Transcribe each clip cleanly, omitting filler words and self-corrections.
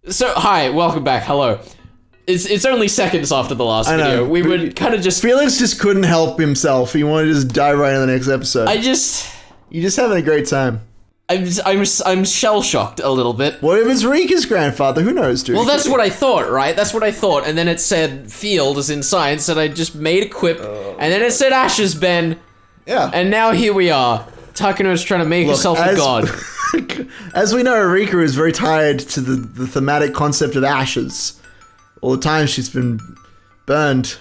So, hi, welcome back, hello. It's only seconds after the last video. We would kind of just... Felix just couldn't help himself. He wanted to just dive right into the next episode. You're just having a great time. I'm shell-shocked a little bit. What if it's Rika's grandfather? Who knows, dude? Well, that's what I thought, right? That's what I thought. And then it said field, as in science, and I just made a quip. And then it said ashes, Ben. Yeah. And now here we are. Takano's trying to make herself a god. As we know, Rika is very tied to the thematic concept of ashes. All the time she's been burned.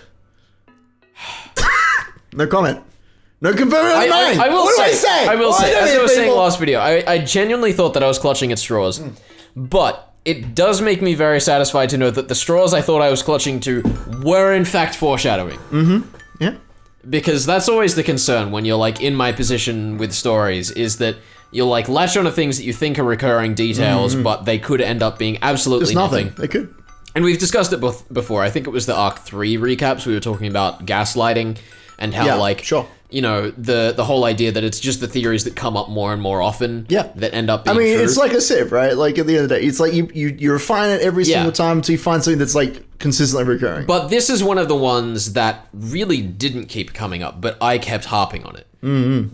No comment. No confirming on mine. I will say, as I was saying people? last video, I genuinely thought that I was clutching at straws. But it does make me very satisfied to know that the straws I thought I was clutching to were in fact foreshadowing. Mm-hmm. Yeah. Because that's always the concern when you're like in my position with stories, is that you'll like latch onto things that you think are recurring details, but they could end up being absolutely nothing. They could. And we've discussed it before. I think it was the Arc 3 recaps. We were talking about gaslighting and how you know, the whole idea that it's just the theories that come up more and more often that end up being true. It's like a sieve, right? Like at the end of the day, it's like you refine it every single time until you find something that's like consistently recurring. But this is one of the ones that really didn't keep coming up, but I kept harping on it.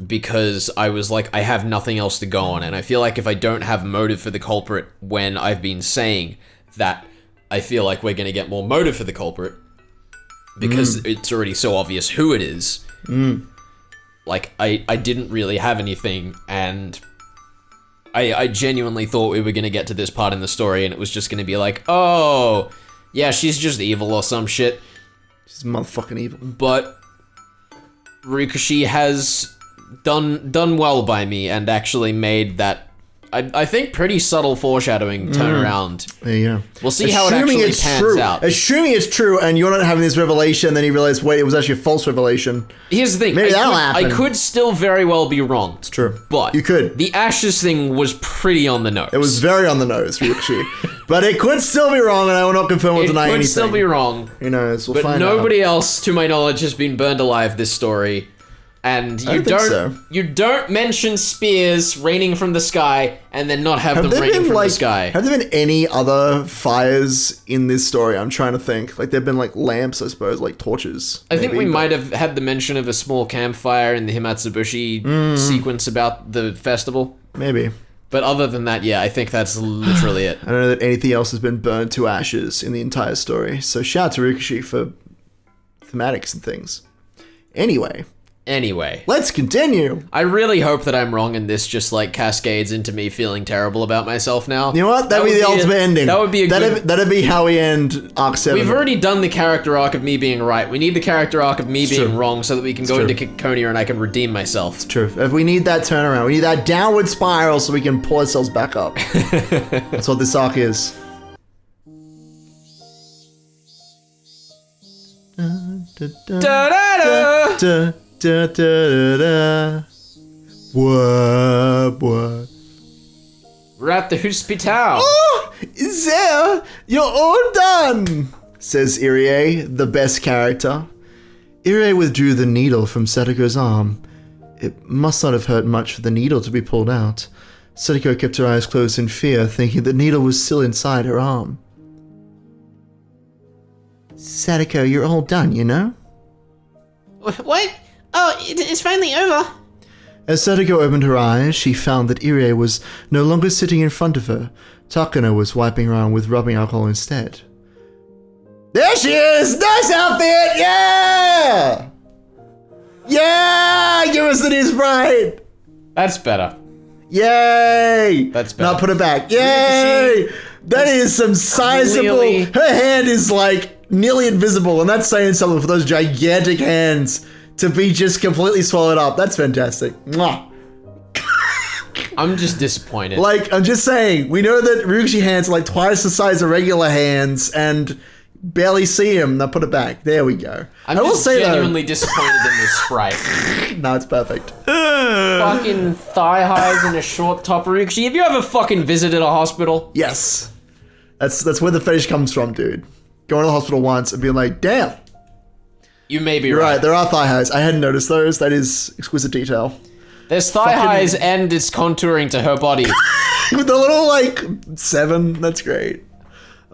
Because I was like, I have nothing else to go on, and I feel like if I don't have motive for the culprit when I've been saying that I feel like we're going to get more motive for the culprit because it's already so obvious who it is. Like, I didn't really have anything, and I genuinely thought we were going to get to this part in the story, and it was just going to be like, oh, yeah, she's just evil or some shit. She's motherfucking evil. But Higurashi has done well by me and actually made that, I think, pretty subtle foreshadowing turnaround. There you go. We'll see how it actually pans out. Assuming it's true and you're not having this revelation, then you realize, wait, it was actually a false revelation. Here's the thing. Maybe that'll happen. I could still very well be wrong. It's true. But you could. The ashes thing was pretty on the nose. It was very on the nose, Higurashi. But it could still be wrong, and I will not confirm or deny anything. It could still be wrong. Who knows? We'll find out. But nobody else, to my knowledge, has been burned alive this story. And you don't mention spears raining from the sky and then not have them raining from the sky. Have there been any other fires in this story? I'm trying to think. Like, there've been like lamps, I suppose, like torches. I think we might have had the mention of a small campfire in the Himatsubushi sequence about the festival. Maybe. But other than that, yeah, I think that's literally it. I don't know that anything else has been burned to ashes in the entire story. So shout out to Higurashi for thematics and things. Anyway, let's continue. I really hope that I'm wrong and this just like cascades into me feeling terrible about myself now. You know what? That'd be the ultimate ending. That would be that'd be how we end Arc 7. We've already done the character arc of me being right. We need the character arc of me being wrong so that we can go into Kikonia and I can redeem myself. It's true. If we need that turnaround. We need that downward spiral so we can pull ourselves back up. That's what this arc is. Da-da-da! Da, da, da, da. What? We're at the hospital. Oh, there, you're all done, says Irie, the best character. Irie withdrew the needle from Satoko's arm. It must not have hurt much for the needle to be pulled out. Satoko kept her eyes closed in fear, thinking the needle was still inside her arm. Satoko, you're all done, you know? What? Oh, it's finally over. As Satoko opened her eyes, she found that Irie was no longer sitting in front of her. Takano was wiping her arm with rubbing alcohol instead. There she is! Nice outfit! Yeah! Yeah! Give us the news, Brian! That's better. Yay! That's better. Now put it back. Yay! That is some sizable... Her hand is like nearly invisible, and that's saying something for those gigantic hands to be just completely swallowed up. That's fantastic. Mwah. I'm just disappointed. Like, I'm just saying, we know that Higurashi hands are like twice the size of regular hands and barely see him. Now put it back. There we go. I will say genuinely disappointed in this sprite. No, it's perfect. Fucking thigh highs and a short top. Higurashi, have you ever fucking visited a hospital? Yes. That's where the fetish comes from, dude. Going to the hospital once and being like, damn. You may be You're right. There are thigh highs. I hadn't noticed those. That is exquisite detail. There's thigh highs and it's contouring to her body. With the little, like, 7. That's great.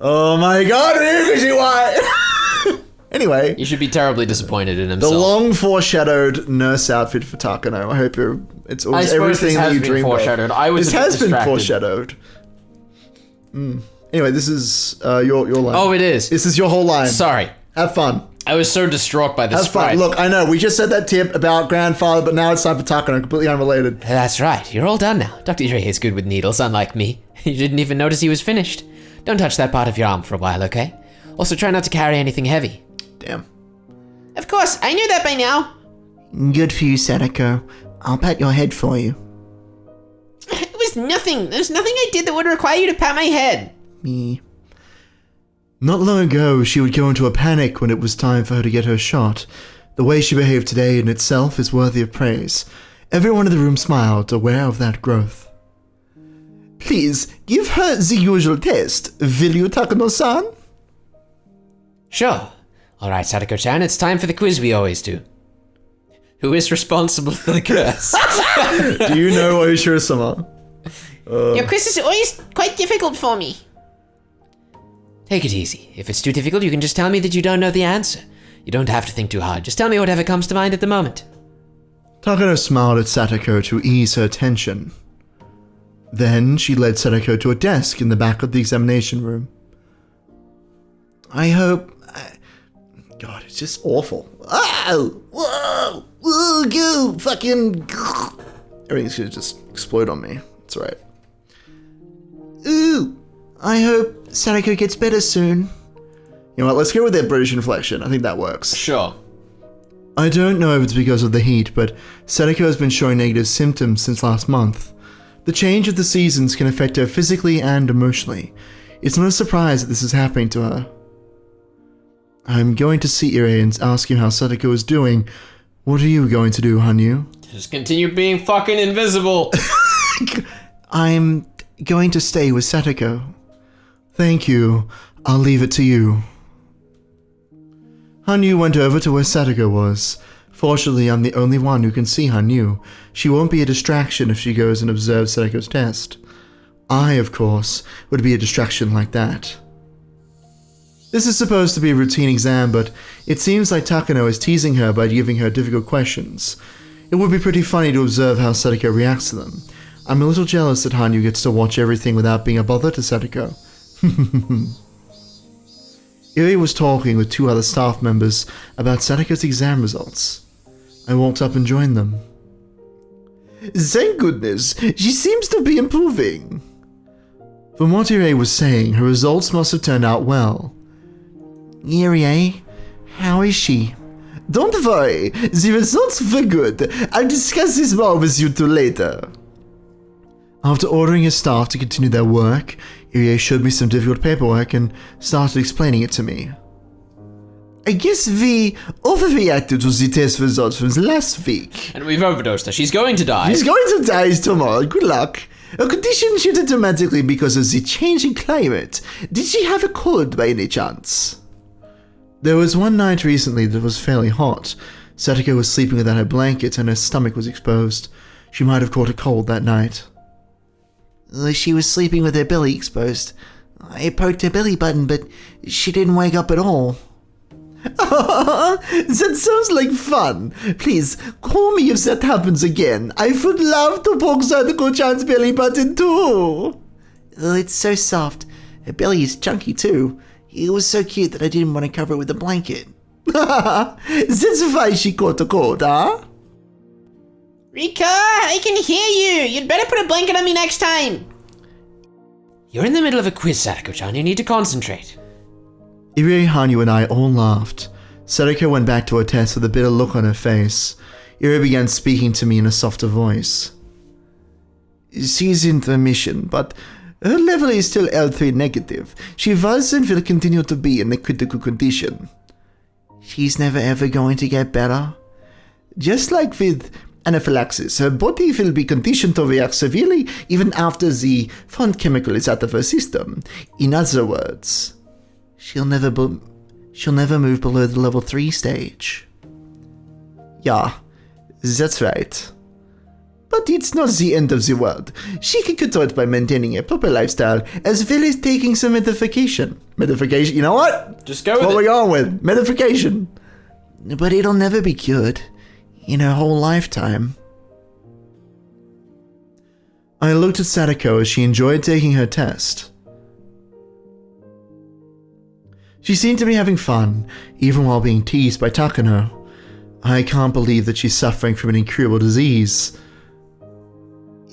Oh my god, Higurashi, why? Anyway. You should be terribly disappointed in The himself. long foreshadowed nurse outfit for Takano. I hope it's always everything that you dream foreshadowed. of. I was This a bit has been distracted. foreshadowed. Anyway, this is your line. Oh, it is. This is your whole line. Sorry. Have fun. I was so distraught by this Have fun. sprite. Look, I know, we just said that tip about grandfather, but now it's time for Takano, completely unrelated. That's right. You're all done now. Dr. Dre is good with needles, unlike me. You didn't even notice he was finished. Don't touch that part of your arm for a while, okay? Also, try not to carry anything heavy. Damn. Of course, I knew that by now. Good for you, Satoko. I'll pat your head for you. It was nothing. There's nothing I did that would require you to pat my head. Me. Not long ago, she would go into a panic when it was time for her to get her shot. The way she behaved today in itself is worthy of praise. Everyone in the room smiled, aware of that growth. Please, give her the usual test, will you, Takano-san? Sure. All right, Satoko-chan, it's time for the quiz we always do. Who is responsible for the curse? Do you know Oishiro-sama? Your quiz is always quite difficult for me. Take it easy. If it's too difficult, you can just tell me that you don't know the answer. You don't have to think too hard. Just tell me whatever comes to mind at the moment. Takano smiled at Satoko to ease her tension. Then she led Satoko to a desk in the back of the examination room. I hope... God, it's just awful. Oh! Whoa! Whoa! You fucking... Everything's gonna just explode on me. It's alright. Ooh! I hope Satoko gets better soon. You know what, let's go with that British inflection. I think that works. Sure. I don't know if it's because of the heat, but Satoko has been showing negative symptoms since last month. The change of the seasons can affect her physically and emotionally. It's not a surprise that this is happening to her. I'm going to see Irie and ask him how Satoko is doing. What are you going to do, Hanyu? Just continue being fucking invisible. I'm going to stay with Satoko. Thank you. I'll leave it to you. Hanyu went over to where Satoko was. Fortunately, I'm the only one who can see Hanyu. She won't be a distraction if she goes and observes Satoko's test. I, of course, would be a distraction like that. This is supposed to be a routine exam, but it seems like Takano is teasing her by giving her difficult questions. It would be pretty funny to observe how Satoko reacts to them. I'm a little jealous that Hanyu gets to watch everything without being a bother to Satoko. Irie was talking with two other staff members about Satoko's exam results. I walked up and joined them. Thank goodness, she seems to be improving. From what Irie was saying, her results must have turned out well. Irie, how is she? Don't worry, the results were good. I'll discuss this more with you two later. After ordering his staff to continue their work, Irie showed me some difficult paperwork and started explaining it to me. I guess we overreacted to the test results from last week. And we've overdosed her. She's going to die. She's going to die tomorrow. Good luck. Her condition shifted dramatically because of the changing climate. Did she have a cold by any chance? There was one night recently that was fairly hot. Satoko was sleeping without her blanket and her stomach was exposed. She might have caught a cold that night. She was sleeping with her belly exposed. I poked her belly button, but she didn't wake up at all. That sounds like fun. Please, call me if that happens again. I would love to poke Satoko-chan's belly button too. It's so soft. Her belly is chunky too. It was so cute that I didn't want to cover it with a blanket. That's why she caught a cold, huh? Rika, I can hear you. You'd better put a blanket on me next time. You're in the middle of a quiz, Satoko-chan. You need to concentrate. Irie, Hanyu, and I all laughed. Satoko went back to her test with a bitter look on her face. Irie began speaking to me in a softer voice. She's in remission, but her level is still L3 negative. She was and will continue to be in a critical condition. She's never ever going to get better. Just like with anaphylaxis, her body will be conditioned to react severely even after the fun chemical is out of her system. In other words, she'll never move below the level 3 stage. Yeah, that's right. But it's not the end of the world. She can control it by maintaining a proper lifestyle, as well as taking some medication. Medication, you know what? Just go with what it. we're going with. Medication. But it'll never be cured. In her whole lifetime. I looked at Satoko as she enjoyed taking her test. She seemed to be having fun, even while being teased by Takano. I can't believe that she's suffering from an incurable disease.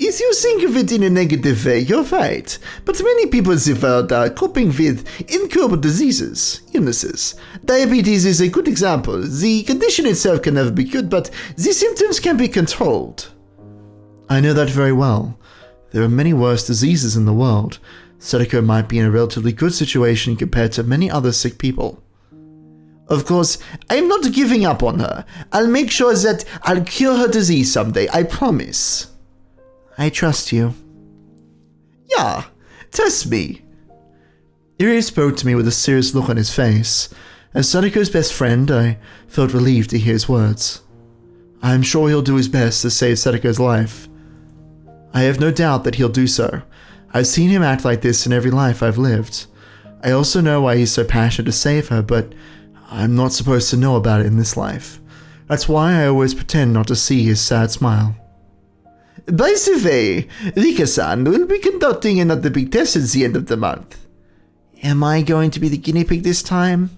If you think of it in a negative way, you're right. But many people in the world are coping with incurable diseases, illnesses. Diabetes is a good example. The condition itself can never be cured, but the symptoms can be controlled. I know that very well. There are many worse diseases in the world. Satoko might be in a relatively good situation compared to many other sick people. Of course, I'm not giving up on her. I'll make sure that I'll cure her disease someday, I promise. I trust you. Yeah, trust me. Irie spoke to me with a serious look on his face. As Satoko's best friend, I felt relieved to hear his words. I'm sure he'll do his best to save Satoko's life. I have no doubt that he'll do so. I've seen him act like this in every life I've lived. I also know why he's so passionate to save her, but I'm not supposed to know about it in this life. That's why I always pretend not to see his sad smile. By the way, Rika-san will be conducting another big test at the end of the month. Am I going to be the guinea pig this time?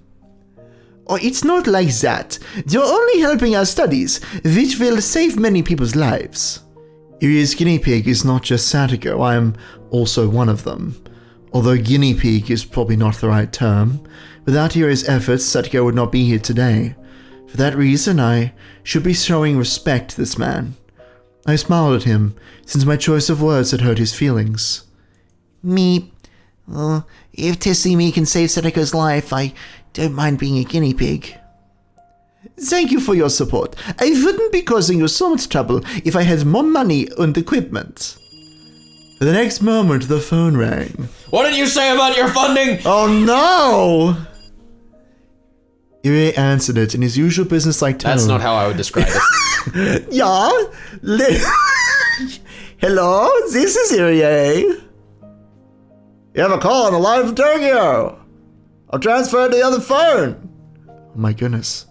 Oh, it's not like that. You're only helping our studies, which will save many people's lives. Irie's guinea pig is not just Satoko, I am also one of them. Although guinea pig is probably not the right term. Without Irie's efforts, Satoko would not be here today. For that reason, I should be showing respect to this man. I smiled at him, since my choice of words had hurt his feelings. If testing me can save Satoko's life, I don't mind being a guinea pig. Thank you for your support. I wouldn't be causing you so much trouble if I had more money and equipment. The next moment, the phone rang. What did you say about your funding? Oh no! Irie answered it in his usual business-like tone. That's not how I would describe it. Yeah? Hello? This is Irie. You have a call on the line from Tokyo. I'll transfer to the other phone. Oh my goodness.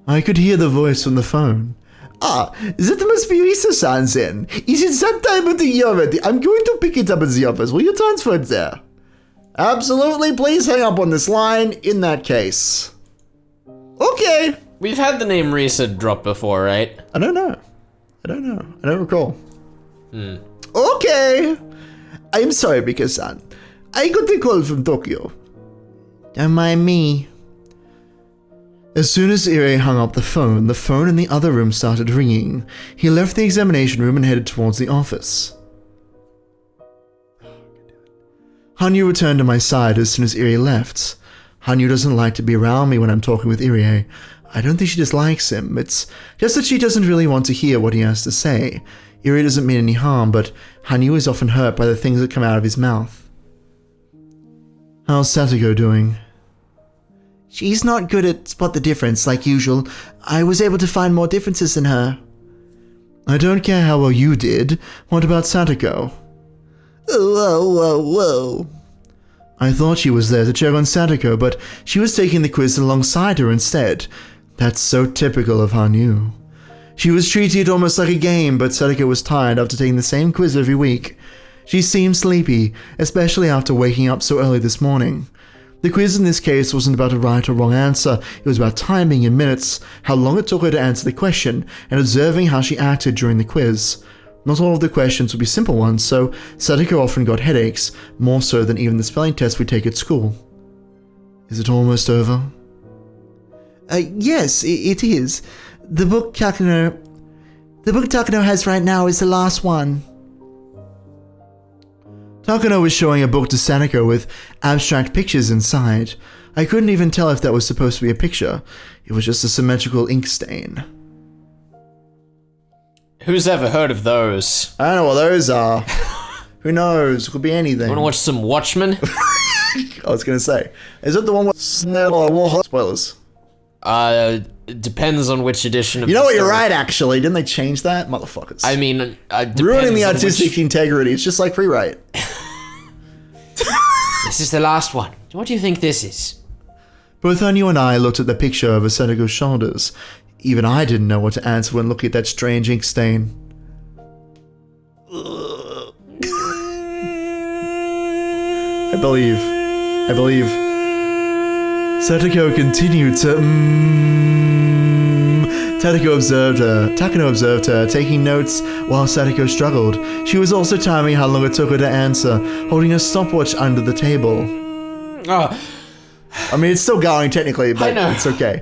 I could hear the voice from the phone. That must be Risa-san then. Is it that time of the year already? I'm going to pick it up at the office. Will you transfer it there? Absolutely, please hang up on this line in that case. Okay. We've had the name Risa drop before, right? I don't know. I don't recall. Okay. I'm sorry, Mika-san. I got a call from Tokyo. Don't mind me. As soon as Irie hung up the phone in the other room started ringing. He left the examination room and headed towards the office. Hanyu returned to my side as soon as Irie left. Hanyu doesn't like to be around me when I'm talking with Irie. I don't think she dislikes him. It's just that she doesn't really want to hear what he has to say. Irie doesn't mean any harm, but Hanyu is often hurt by the things that come out of his mouth. How's Satoko doing? She's not good at spot the difference, like usual. I was able to find more differences than her. I don't care how well you did. What about Satoko? Whoa. I thought she was there to check on Satoko, but she was taking the quiz alongside her instead. That's so typical of Hanyu. She was treating it almost like a game, but Satoko was tired after taking the same quiz every week. She seemed sleepy, especially after waking up so early this morning. The quiz in this case wasn't about a right or wrong answer, it was about timing in minutes, how long it took her to answer the question, and observing how she acted during the quiz. Not all of the questions would be simple ones, so Satoko often got headaches, more so than even the spelling test we take at school. Is it almost over? Yes, it is. The book Takano has right now is the last one. Takano was showing a book to Satoko with abstract pictures inside. I couldn't even tell if that was supposed to be a picture. It was just a symmetrical ink stain. Who's ever heard of those? I don't know what those are. Who knows? It could be anything. Wanna watch some Watchmen? I was gonna say. Is it the one with spoilers? It depends on which edition of You know the what, you're story. right, actually. Didn't they change that? Motherfuckers. I mean, ruining the depends on artistic which- integrity. It's just like free write. This is the last one. What do you think this is? Both Hanyu and I looked at the picture over Satoko's shoulders. Even I didn't know what to answer when looking at that strange ink stain. I believe. Satoko continued to Takano observed her, taking notes while Satoko struggled. She was also timing how long it took her to answer, holding a stopwatch under the table. Oh, I mean, it's still going technically, but I know. it's okay.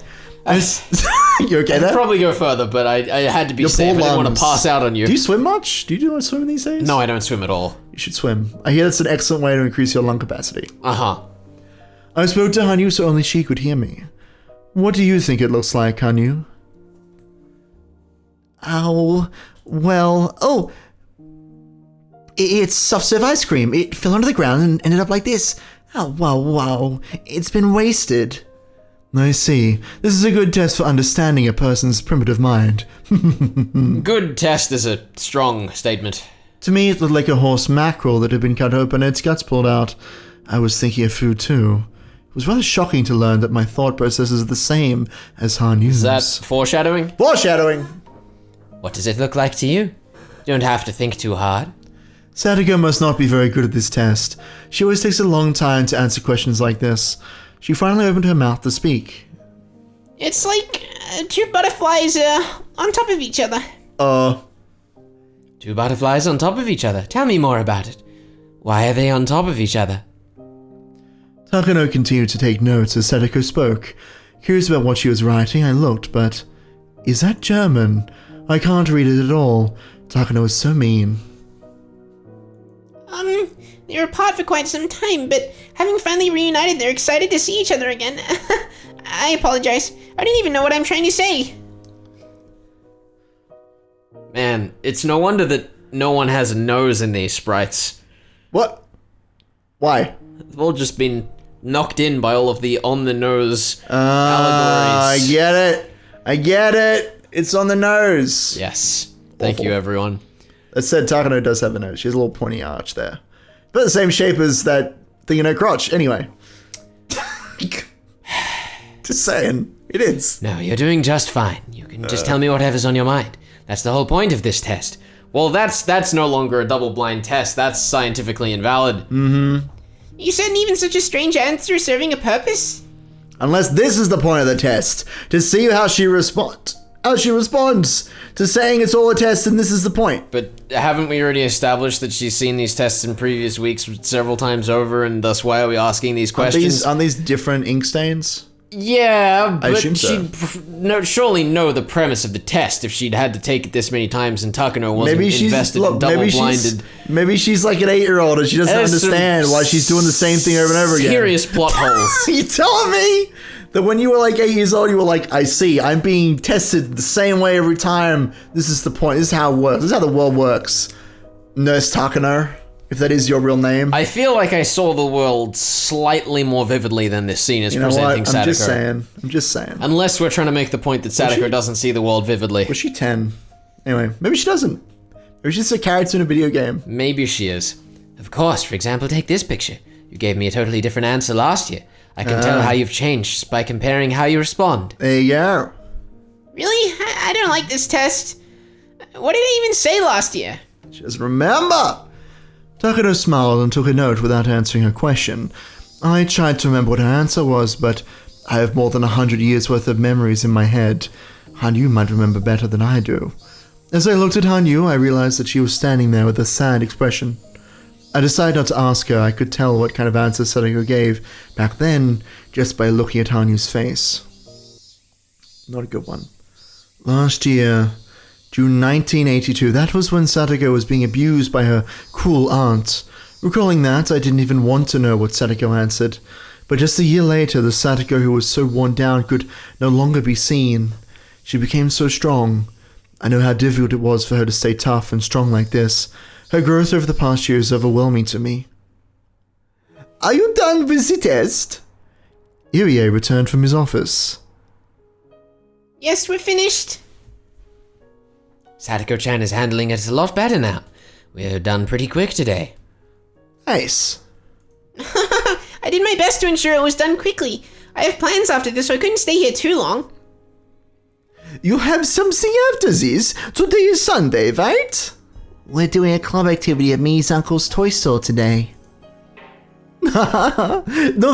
You okay there? I'd probably go further, but I had to be Your safe. I poor didn't want lungs. to pass out on you. Do you swim much? Do you swim these days? No, I don't swim at all. You should swim. I hear that's an excellent way to increase your lung capacity. Uh-huh. I spoke to Hanyu so only she could hear me. What do you think it looks like, Hanyu? It's soft serve ice cream. It fell onto the ground and ended up like this. Oh, wow. It's been wasted. I see. This is a good test for understanding a person's primitive mind. Good test is a strong statement. To me, it looked like a horse mackerel that had been cut open and its guts pulled out. I was thinking of food too. It was rather shocking to learn that my thought process is the same as Hanyu's. Is that foreshadowing? Foreshadowing! What does it look like to you? You don't have to think too hard. Satoko must not be very good at this test. She always takes a long time to answer questions like this. She finally opened her mouth to speak. It's like two butterflies on top of each other. Two butterflies on top of each other. Tell me more about it. Why are they on top of each other? Takano continued to take notes as Satoko spoke. Curious about what she was writing, I looked, but... Is that German? I can't read it at all. Takano is so mean. They were apart for quite some time, but having finally reunited, they're excited to see each other again. I apologize. I didn't even know what I'm trying to say. Man, it's no wonder that no one has a nose in these sprites. What? Why? They've all just been knocked in by all of the on-the-nose allegories. I get it. It's on the nose. Yes. Thank Awful. you, everyone. That said, Takano does have a nose. She has a little pointy arch there. But the same shape as that thing in her crotch. Anyway. Just saying. It is. No, you're doing just fine. You can just tell me whatever's on your mind. That's the whole point of this test. Well, that's no longer a double-blind test. That's scientifically invalid. You said even such a strange answer serving a purpose? Unless this is the point of the test. To see how she responds to saying it's all a test and this is the point. But haven't we already established that she's seen these tests in previous weeks several times over, and thus why are we asking these questions? Aren't these different ink stains? Yeah, but assume so. she'd surely know the premise of the test if she'd had to take it this many times and Takano wasn't invested and double-blinded. Maybe she's like an 8-year-old and she doesn't There's understand why she's doing the same thing over and over again. Serious plot holes. You telling me that when you were like 8 years old, you were like, I see, I'm being tested the same way every time. This is the point. This is how it works. This is how the world works. Nurse Takano, if that is your real name. I feel like I saw the world slightly more vividly than this scene is You know what? presenting Satoko. I'm just saying. Unless we're trying to make the point that Satoko doesn't see the world vividly. Was she 10? Anyway, maybe she doesn't. Maybe she's a character in a video game. Maybe she is. Of course, for example, take this picture. You gave me a totally different answer last year. I can tell how you've changed just by comparing how you respond. There you go. Really? I don't like this test. What did I even say last year? Just remember! Takano smiled and took a note without answering her question. I tried to remember what her answer was, but I have more than 100 years worth of memories in my head. Hanyu might remember better than I do. As I looked at Hanyu, I realized that she was standing there with a sad expression. I decided not to ask her. I could tell what kind of answer Satoko gave back then just by looking at Hanyu's face. Not a good one. Last year, June 1982, that was when Satoko was being abused by her cruel aunt. Recalling that, I didn't even want to know what Satoko answered. But just a year later, the Satoko who was so worn down could no longer be seen. She became so strong. I know how difficult it was for her to stay tough and strong like this. Her growth over the past year is overwhelming to me. Are you done with the test? Irie returned from his office. Yes, we're finished. Satoko-chan is handling it a lot better now. We're done pretty quick today. Nice. I did my best to ensure it was done quickly. I have plans after this, so I couldn't stay here too long. You have something after this? Today is Sunday, right? We're doing a club activity at Mii's uncle's toy store today. No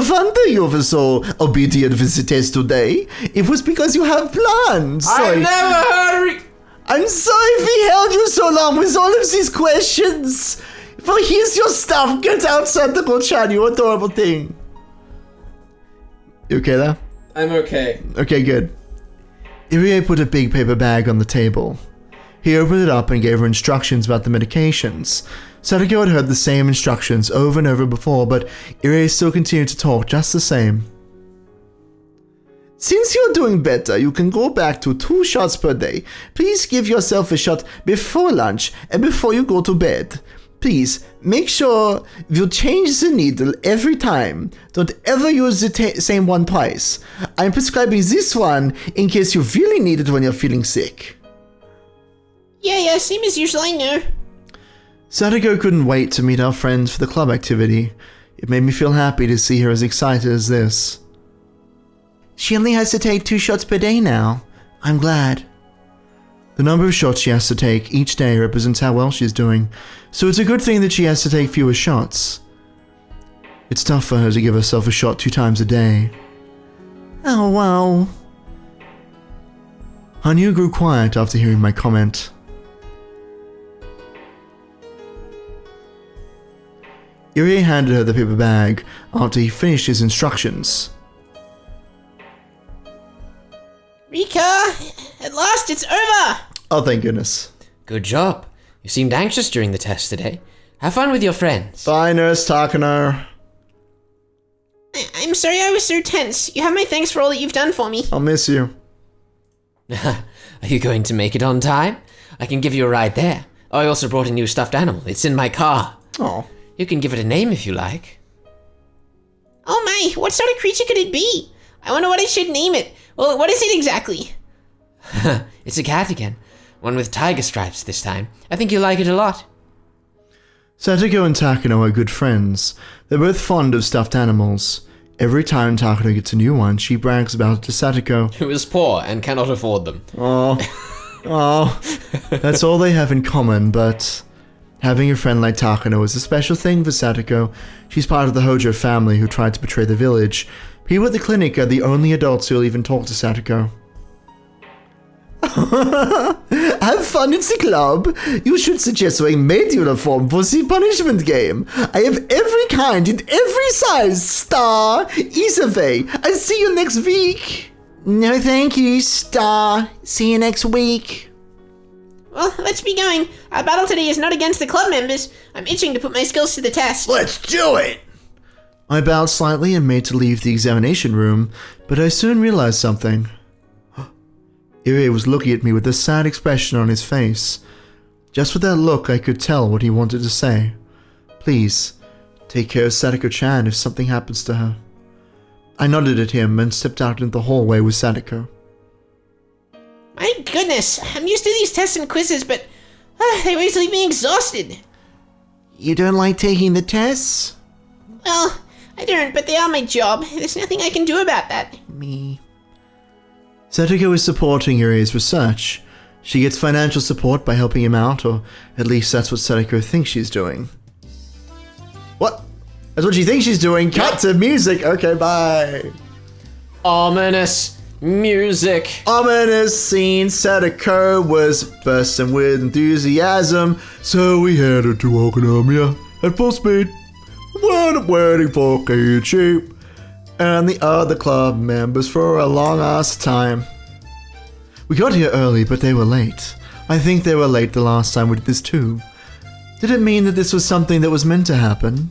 wonder you were so obedient visitors today. It was because you have plans. I never heard. I'm sorry we held you so long with all of these questions. But here's your stuff. Get out, Satoko-chan, you adorable thing. You okay there? I'm okay. Okay, good. Irie put a big paper bag on the table. He opened it up and gave her instructions about the medications. Satoko had heard the same instructions over and over before, but Irie still continued to talk just the same. Since you're doing better, you can go back to 2 shots per day. Please give yourself a shot before lunch and before you go to bed. Please, make sure you change the needle every time. Don't ever use the same one twice. I'm prescribing this one in case you really need it when you're feeling sick. Yeah, same as usual, I know. Satoko couldn't wait to meet our friends for the club activity. It made me feel happy to see her as excited as this. She only has to take 2 shots per day now. I'm glad. The number of shots she has to take each day represents how well she's doing, so it's a good thing that she has to take fewer shots. It's tough for her to give herself a shot 2 times a day. Oh, wow. Hanyu grew quiet after hearing my comment. Irie handed her the paper bag after he finished his instructions. Rika, at last it's over! Oh, thank goodness. Good job. You seemed anxious during the test today. Have fun with your friends. Bye, Nurse Takano. I'm sorry I was so tense. You have my thanks for all that you've done for me. I'll miss you. Are you going to make it on time? I can give you a ride there. Oh, I also brought a new stuffed animal. It's in my car. Oh. You can give it a name if you like. Oh my, what sort of creature could it be? I wonder what I should name it. Well, what is it exactly? It's a cat again. One with tiger stripes this time. I think you'll like it a lot. Satoko and Takano are good friends. They're both fond of stuffed animals. Every time Takano gets a new one, she brags about it to Satoko. Who is poor and cannot afford them. Oh. That's all they have in common, but having a friend like Takano is a special thing for Satoko. She's part of the Hojo family who tried to betray the village. People at the clinic are the only adults who'll even talk to Satoko. Have fun at the club. You should suggest a maid uniform for the punishment game. I have every kind in every size. Star, Isave. I'll see you next week. No thank you, Star. See you next week. Well, let's be going. Our battle today is not against the club members. I'm itching to put my skills to the test. Let's do it! I bowed slightly and made to leave the examination room, but I soon realized something. Irie was looking at me with a sad expression on his face. Just with that look, I could tell what he wanted to say. Please, take care of Satoko-chan if something happens to her. I nodded at him and stepped out into the hallway with Satoko. My goodness, I'm used to these tests and quizzes, but they always leave me exhausted. You don't like taking the tests? Well, I don't, but they are my job. There's nothing I can do about that. Me. Satoko is supporting Irie's research. She gets financial support by helping him out, or at least that's what Satoko thinks she's doing. What? That's what she thinks she's doing. Cut to music. Okay, bye. Ominous music. Ominous scene. Satoko was bursting with enthusiasm, so we headed to Okanomiya at full speed. We're waiting for Keiichi and the other club members for a long-ass time. We got here early, but they were late. I think they were late the last time we did this too. Did it mean that this was something that was meant to happen?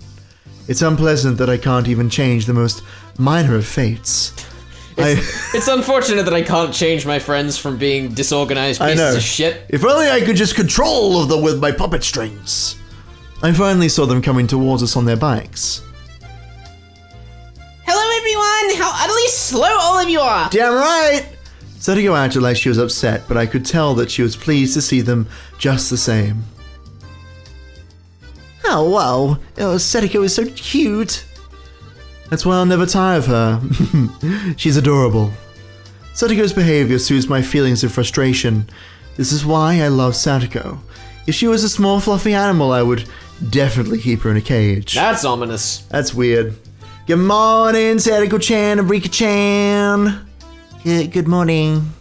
It's unpleasant that I can't even change the most minor of fates. It's unfortunate that I can't change my friends from being disorganized pieces of shit. If only I could just control of them with my puppet strings. I finally saw them coming towards us on their bikes. Hello everyone! How utterly slow all of you are! Damn right! Satoko acted like she was upset, but I could tell that she was pleased to see them just the same. Oh, wow. Oh, Satoko is so cute. That's why I'll never tire of her. She's adorable. Satoko's behavior soothes my feelings of frustration. This is why I love Satoko. If she was a small fluffy animal, I would definitely keep her in a cage. That's ominous. That's weird. Good morning, Satoko-chan and Rika-chan. Good morning.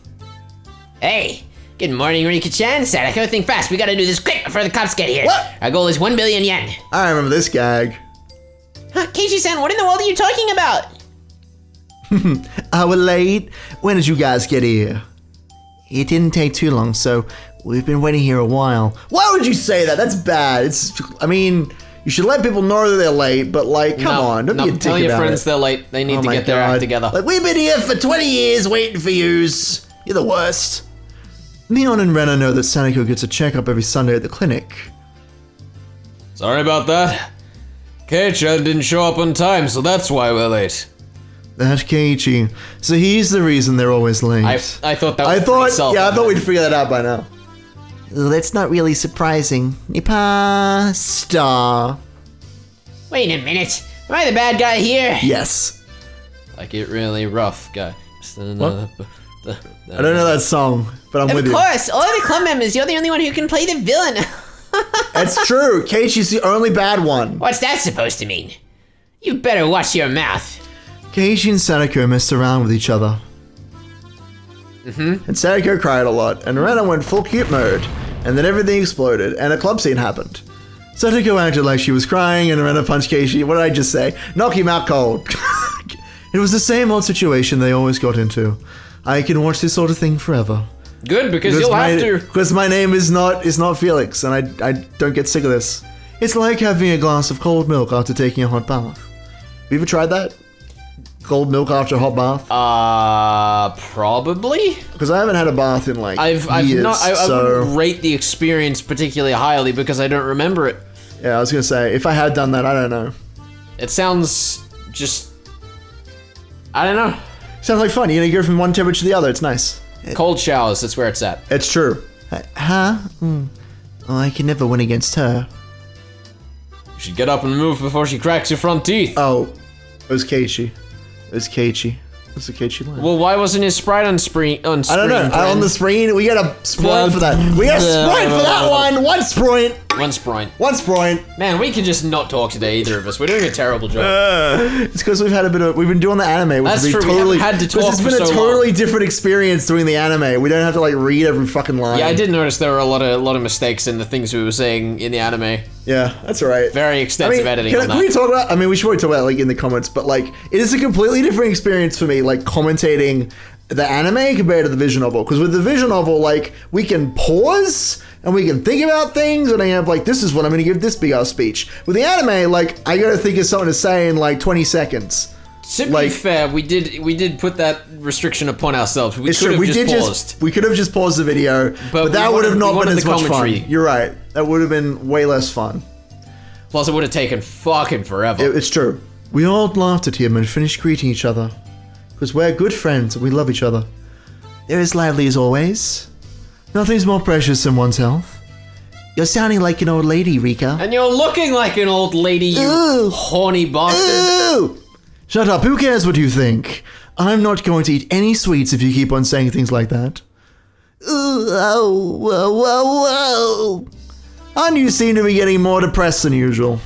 Hey, good morning, Rika-chan. Satoko, think fast. We gotta do this quick before the cops get here. What? Our goal is 1 billion yen. I remember this gag. Huh, Keiichi-san, what in the world are you talking about? We're late. When did you guys get here? It didn't take too long, so we've been waiting here a while. Why would you say that? That's bad. I mean, you should let people know that they're late, but like, come on, don't be a dick tell your about friends it. they're late. They need to my get their God. act together. Like, we've been here for 20 years waiting for yous. You're the worst. Leon and Rena know that Satoko gets a checkup every Sunday at the clinic. Sorry about that. Keiichi didn't show up on time, so that's why we're late. That Keiichi. So he's the reason they're always late. I thought that was pretty I self-evident. thought we'd figure that out by now. That's not really surprising. Nipa star. Wait a minute. Am I the bad guy here? Yes. Like it really rough, guy. What? I don't know that song, but I'm with Of you. course, all of the club members, you're the only one who can play the villain. That's true. Keiichi's the only bad one. What's that supposed to mean? You better watch your mouth. Keiichi and Satoko messed around with each other. And Satoko cried a lot, and Rena went full cute mode, and then everything exploded, and a club scene happened. Satoko acted like she was crying, and Rena punched Keiichi. What did I just say? Knock him out cold. It was the same old situation they always got into. I can watch this sort of thing forever. Good, because you'll have to. Because my name is not Felix, and I don't get sick of this. It's like having a glass of cold milk after taking a hot bath. Have you ever tried that? Cold milk after a hot bath? Probably. Because I haven't had a bath in like I've years, not. I so wouldn't rate the experience particularly highly because I don't remember it. yeah, I was gonna say if I had done that, I don't know. It sounds just. I don't know. Sounds like fun. You go from one temperature to the other. It's nice. Cold showers. That's where it's at. It's true. Huh? Oh, I can never win against her. You should get up and move before she cracks your front teeth. Oh, it was Keiichi. What's the Keiichi line? Well, why wasn't his sprite on screen? I don't know. On the screen, we got a sprite for that. We got a sprite for that one. One sprite. One sprite. One sprite. Man, we can just not talk today, either of us. We're doing a terrible job. It's because we've been doing the anime, which That's has been true, we totally. haven't had to talk It's for been a so totally different experience doing the anime. We don't have to like read every fucking line. Yeah, I did notice there were a lot of mistakes in the things we were saying in the anime. Yeah, that's alright. Very extensive editing on can that. we talk about? I mean, we should probably talk about it, like in the comments, but like it is a completely different experience for me, like commentating the anime compared to the visual novel. Because with the visual novel, like we can pause and we can think about things, and I have like, this is what I'm going to give this big ass speech. With the anime, like I got to think of something to say in like 20 seconds. To be fair, we did put that restriction upon ourselves. We could have just paused. We could have just paused the video, but that would have not been as much fun. You're right. That would have been way less fun. Plus, it would have taken fucking forever. It's true. We all laughed at him and finished greeting each other. Because we're good friends and we love each other. They're as lively as always. Nothing's more precious than one's health. You're sounding like an old lady, Rika. And you're looking like an old lady, you horny bastard. Ooh! Shut up, who cares what you think? I'm not going to eat any sweets if you keep on saying things like that. Ooh, oh, whoa, whoa, whoa. And you seem to be getting more depressed than usual.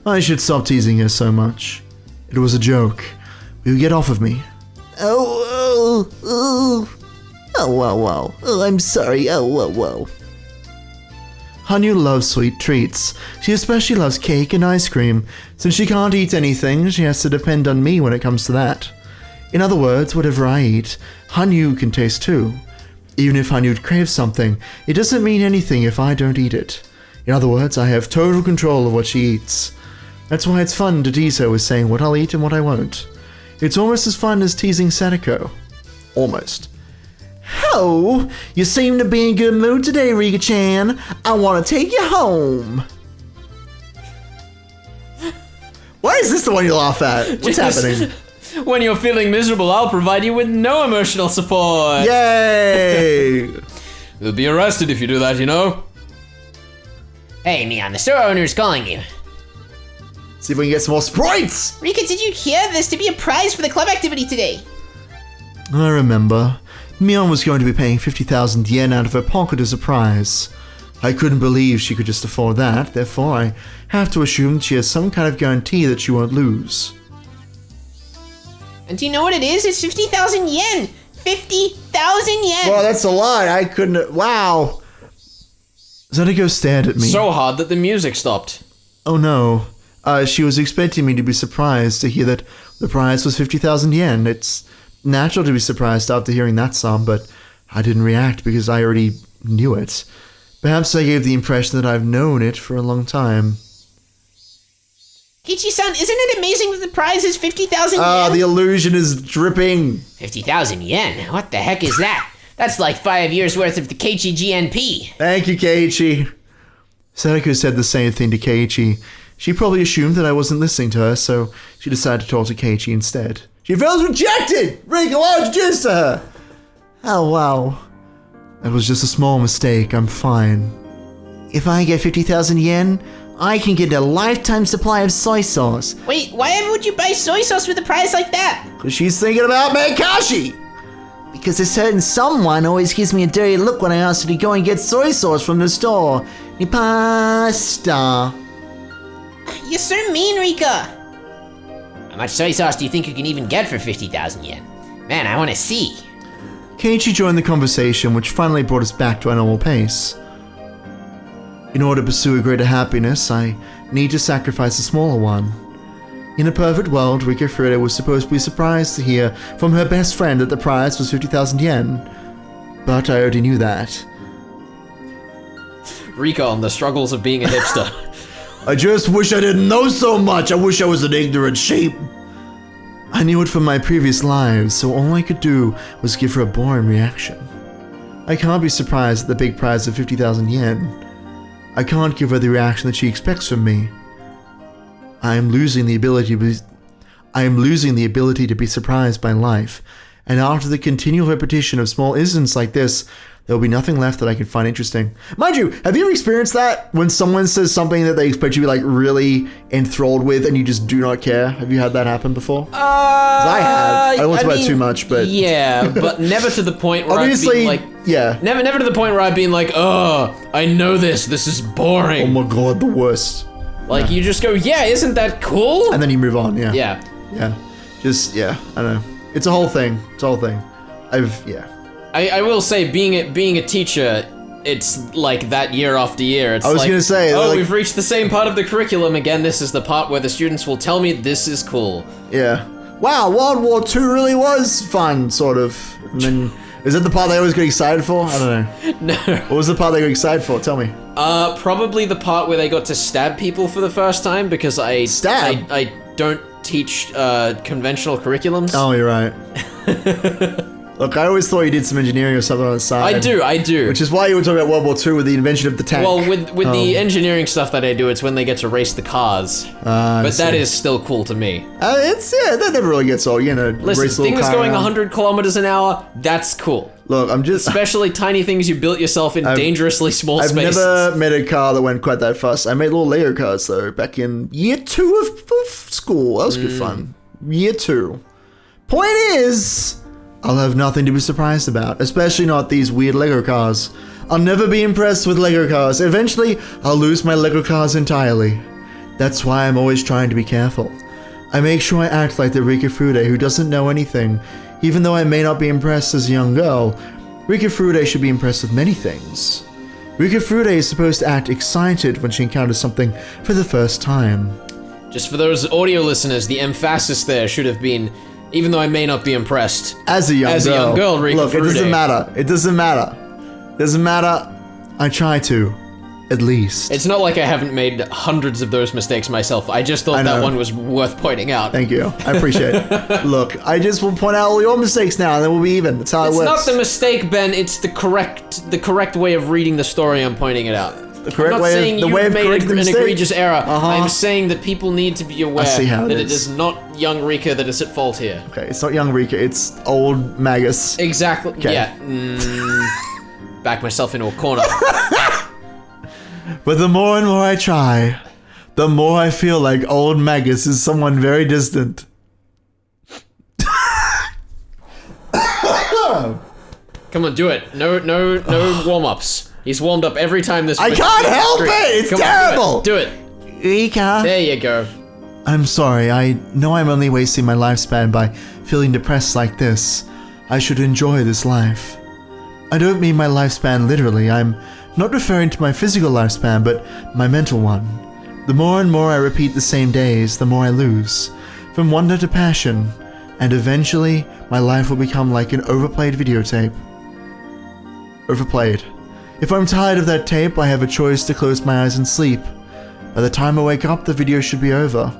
I should stop teasing her so much. It was a joke. Will you get off of me? Oh, whoa. Oh, I'm sorry. Oh, whoa. Hanyu loves sweet treats. She especially loves cake and ice cream. Since she can't eat anything, she has to depend on me when it comes to that. In other words, whatever I eat, Hanyu can taste too. Even if Hanyu craves something, it doesn't mean anything if I don't eat it. In other words, I have total control of what she eats. That's why it's fun to tease her with saying what I'll eat and what I won't. It's almost as fun as teasing Satoko. Almost. Oh, you seem to be in good mood today, Rika-chan. I want to take you home. Why is this the one you laugh at? What's happening? When you're feeling miserable, I'll provide you with no emotional support. Yay! You'll be arrested if you do that, you know? Hey, Neon, the store owner's calling you. See if we can get some more sprites! Rika, did you hear? There's to be a prize for the club activity today. I remember. Mion was going to be paying 50,000 yen out of her pocket as a prize. I couldn't believe she could just afford that, therefore I have to assume she has some kind of guarantee that she won't lose. And do you know what it is? It's 50,000 yen! 50,000 yen! Well, that's a lot. I couldn't... Wow. Satoko stared at me. So hard that the music stopped. Oh no. She was expecting me to be surprised to hear that the prize was 50,000 yen. It's natural to be surprised after hearing that sum, but I didn't react because I already knew it. Perhaps I gave the impression that I've known it for a long time. Keiichi-san, isn't it amazing that the prize is 50,000 yen? The illusion is dripping. 50,000 yen? What the heck is that? That's like 5 years worth of the Keiichi GNP. Thank you, Keiichi. Satoko said the same thing to Keiichi. She probably assumed that I wasn't listening to her, so she decided to talk to Keiichi instead. She feels rejected! Rika, why would you do this to her? Oh, wow. That was just a small mistake. I'm fine. If I get 50,000 yen, I can get a lifetime supply of soy sauce. Wait, why would you buy soy sauce with a prize like that? Because she's thinking about Meikashi! Because a certain someone always gives me a dirty look when I ask her to go and get soy sauce from the store. Ni pasta. You're so mean, Rika. How much soy sauce do you think you can even get for 50,000 yen? Man, I want to see. Keiichi joined the conversation, which finally brought us back to our normal pace. In order to pursue a greater happiness, I need to sacrifice a smaller one. In a perfect world, Rika Furuta was supposed to be surprised to hear from her best friend that the prize was 50,000 yen. But I already knew that. Rika on the struggles of being a hipster. I just wish I didn't know so much. I wish I was an ignorant sheep. I knew it from my previous lives, so all I could do was give her a boring reaction. I can't be surprised at the big prize of 50,000 yen. I can't give her the reaction that she expects from me. I am losing the ability to be surprised by life, and after the continual repetition of small incidents like this, there will be nothing left that I can find interesting. Mind you, have you ever experienced that? When someone says something that they expect you to be like really enthralled with and you just do not care? Have you had that happen before? 'Cause I have. I don't want to talk about too much, but... Yeah, but never to the point where obviously, I've been like... yeah. Never to the point where I've been like, oh, I know this is boring. Oh my god, the worst. Like, you just go, yeah, isn't that cool? And then you move on, yeah. Yeah. Yeah. Just, yeah, I don't know. It's a whole thing. I will say, being a teacher, it's like that year after year. It's I was like, gonna say, oh, like- we've reached the same part of the curriculum again. This is the part where the students will tell me this is cool. Yeah. Wow, World War II really was fun, sort of. And then, is it the part they always get excited for? I don't know. No. What was the part they got excited for? Tell me. Probably the part where they got to stab people for the first time, because I don't teach conventional curriculums. Oh, you're right. Look, I always thought you did some engineering or something on the side. I do. Which is why you were talking about World War II with the invention of the tank. Well, with the engineering stuff that I do, it's when they get to race the cars. But that is still cool to me. That never really gets old, you know. Listen, race a little things car going around. 100 kilometers an hour, that's cool. Look, I'm just... Especially tiny things you built yourself in dangerously small spaces. I've never met a car that went quite that fast. I made little Lego cars, though, back in year 2 of school. That was good fun. Year 2. Point is... I'll have nothing to be surprised about, especially not these weird Lego cars. I'll never be impressed with Lego cars. Eventually, I'll lose my Lego cars entirely. That's why I'm always trying to be careful. I make sure I act like the Rika Furuta who doesn't know anything. Even though I may not be impressed as a young girl, Rika Furuta should be impressed with many things. Rika Furuta is supposed to act excited when she encounters something for the first time. Just for those audio listeners, the emphasis there should have been, even though I may not be impressed. As a young girl, Rika look, Furuta. It doesn't matter. I try to. At least. It's not like I haven't made hundreds of those mistakes myself. I just thought that one was worth pointing out. Thank you. I appreciate it. Look, I just will point out all your mistakes now, and then we'll be even. That's how it works. It's not the mistake, Ben. It's the correct way of reading the story. I'm pointing it out. The correct I'm not way saying of the you way of made correcting the an mistake. egregious error. I'm saying that people need to be aware see how it that it is. is not young Rika that is at fault here. Okay, it's not young Rika, it's old Magus. Exactly. Okay. Yeah. Back myself into a corner. But the more and more I try, the more I feel like old Magus is someone very distant. Come on, do it. No warm-ups. He's warmed up every time this. I can't help it! It's Come on, terrible! do it. Rika. There you go. I'm sorry, I know I'm only wasting my lifespan by feeling depressed like this. I should enjoy this life. I don't mean my lifespan literally, I'm not referring to my physical lifespan, but my mental one. The more and more I repeat the same days, the more I lose. From wonder to passion, and eventually, my life will become like an overplayed videotape. Overplayed. If I'm tired of that tape, I have a choice to close my eyes and sleep. By the time I wake up, the video should be over.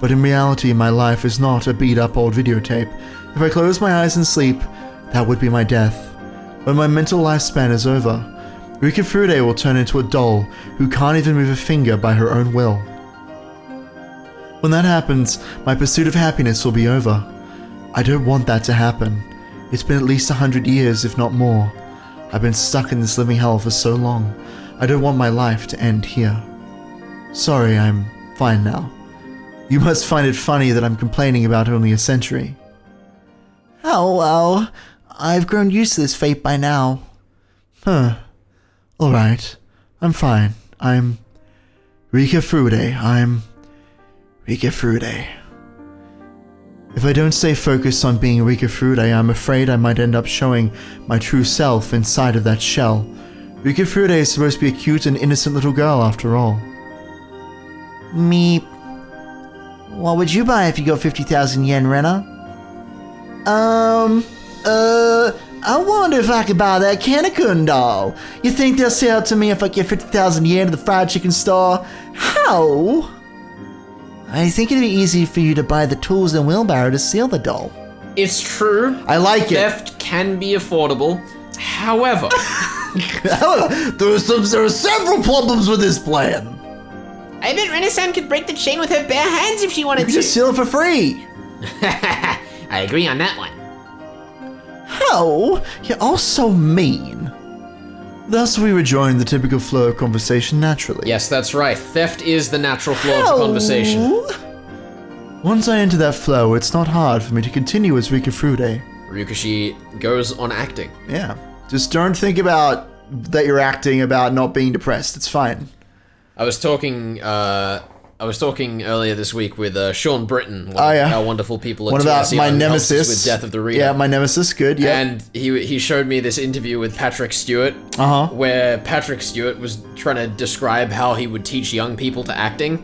But in reality, my life is not a beat-up old videotape. If I close my eyes and sleep, that would be my death. When my mental lifespan is over, Rika Furude will turn into a doll who can't even move a finger by her own will. When that happens, my pursuit of happiness will be over. I don't want that to happen. It's been at least 100 years, if not more. I've been stuck in this living hell for so long. I don't want my life to end here. Sorry, I'm fine now. You must find it funny that I'm complaining about only a century. Oh well, I've grown used to this fate by now. Huh. Alright, I'm fine. I'm Rika Furude. I'm Rika Furude. If I don't stay focused on being Rika Furude, I'm afraid I might end up showing my true self inside of that shell. Rika Furude is supposed to be a cute and innocent little girl after all. Meep. What would you buy if you got 50,000 yen, Rena? I wonder if I could buy that Kanekun doll. You think they'll sell it to me if I get 50,000 yen at the fried chicken store? How? I think it'd be easy for you to buy the tools and wheelbarrow to seal the doll. It's true. I like it. Theft can be affordable. However, there are several problems with this plan. I bet Renaissance could break the chain with her bare hands if she wanted You to. could just seal it for free. I agree on that one. How? You're all so mean. Thus, we rejoin the typical flow of conversation naturally. yes, that's right. Theft is the natural flow of the conversation. Once I enter that flow, it's not hard for me to continue as Rika Furude. Ryukishi goes on acting. Yeah. Just don't think about that you're acting about not being depressed. It's fine. I was talking earlier this week with Sean Britton, one of our wonderful people at What about TSC, my who helps us nemesis? with Death of the Reader. Yeah, my nemesis. Good. Yeah. And he showed me this interview with Patrick Stewart, where Patrick Stewart was trying to describe how he would teach young people to acting.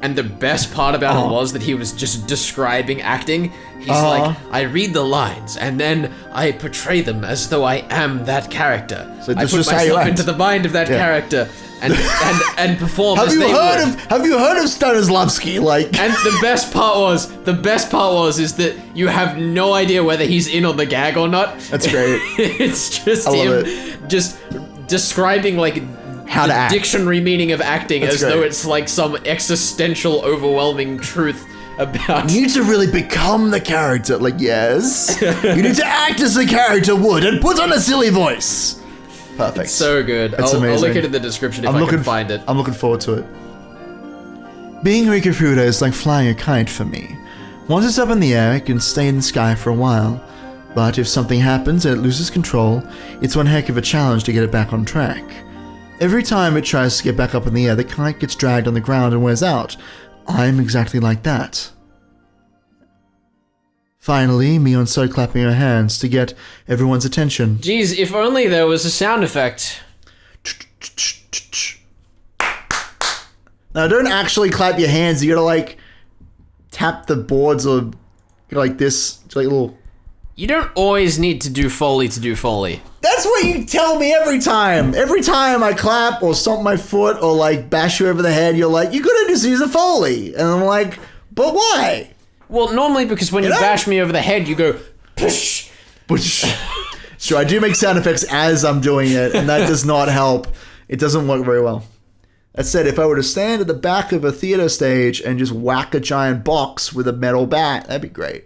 And the best part about it was that he was just describing acting. He's like, I read the lines, and then I portray them as though I am that character. So I this put is how you myself act. into the mind of that character and perform Have as you they heard would. Have you heard of Stanislavski? Like, And the best part was is that you have no idea whether he's in on the gag or not. That's great. It's just I love him just describing like how the to act. dictionary meaning of acting That's as though great. it's like some existential, overwhelming truth about. You need to really become the character. Like, yes. You need to act as the character would and put on a silly voice. Perfect. So good. That's I'll amazing. link it in the description if I can find it. I'm looking forward to it. Being Rika Furude is like flying a kite for me. Once it's up in the air, it can stay in the sky for a while. But if something happens and it loses control, it's one heck of a challenge to get it back on track. Every time it tries to get back up in the air, the kite gets dragged on the ground and wears out. I'm exactly like that. Finally, Mion started clapping her hands to get everyone's attention. Geez, if only there was a sound effect. Now, don't actually clap your hands. You gotta, like, tap the boards or like this. It's like a little... You don't always need to do Foley to do Foley. That's what you tell me every time. Every time I clap or stomp my foot or, like, bash you over the head, you're like, you could just use a Foley. And I'm like, but why? Well, normally because when you know? bash me over the head, you go, push. Sure, I do make sound effects as I'm doing it, and that does not help It doesn't work very well. That said, if I were to stand at the back of a theater stage and just whack a giant box with a metal bat, that'd be great.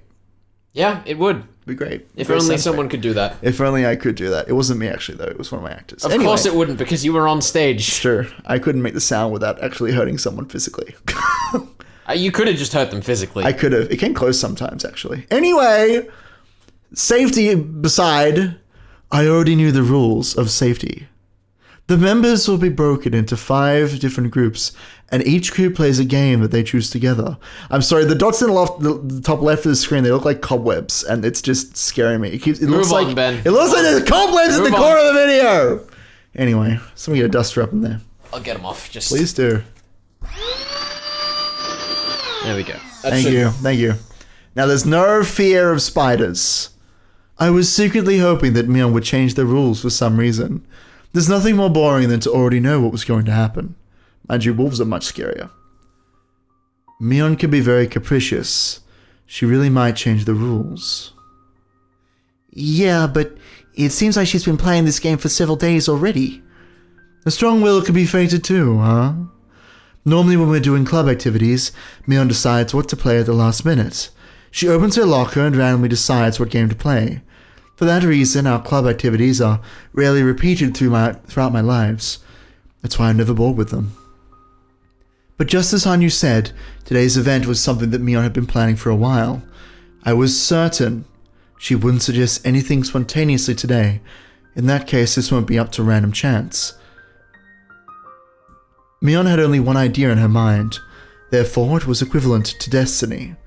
Yeah, it would. Be great. If only someone could do that. If only I could do that. It wasn't me, actually, though. It was one of my actors. Of course it wouldn't, because you were on stage. Sure. I couldn't make the sound without actually hurting someone physically. You could have just hurt them physically. I could have. It came close sometimes, actually. Anyway, safety beside, I already knew the rules of safety. The members will be broken into 5 different groups, and each group plays a game that they choose together. I'm sorry, the dots in the top left of the screen, they look like cobwebs, and it's just scaring me. It looks like Ben. It looks like there's cobwebs in the corner of the video. Anyway, somebody get a duster up in there. I'll get them off. Just Please do. There we go. Thank you. Now, there's no fear of spiders. I was secretly hoping that Mion would change the rules for some reason. There's nothing more boring than to already know what was going to happen. Mind you, wolves are much scarier. Mion can be very capricious. She really might change the rules. Yeah, but it seems like she's been playing this game for several days already. A strong will can be fated too, huh? Normally when we're doing club activities, Mion decides what to play at the last minute. She opens her locker and randomly decides what game to play. For that reason, our club activities are rarely repeated throughout my lives. That's why I'm never bored with them. But just as Hanyu said, today's event was something that Mion had been planning for a while. I was certain she wouldn't suggest anything spontaneously today. In that case, this won't be up to random chance. Mion had only one idea in her mind, therefore it was equivalent to destiny.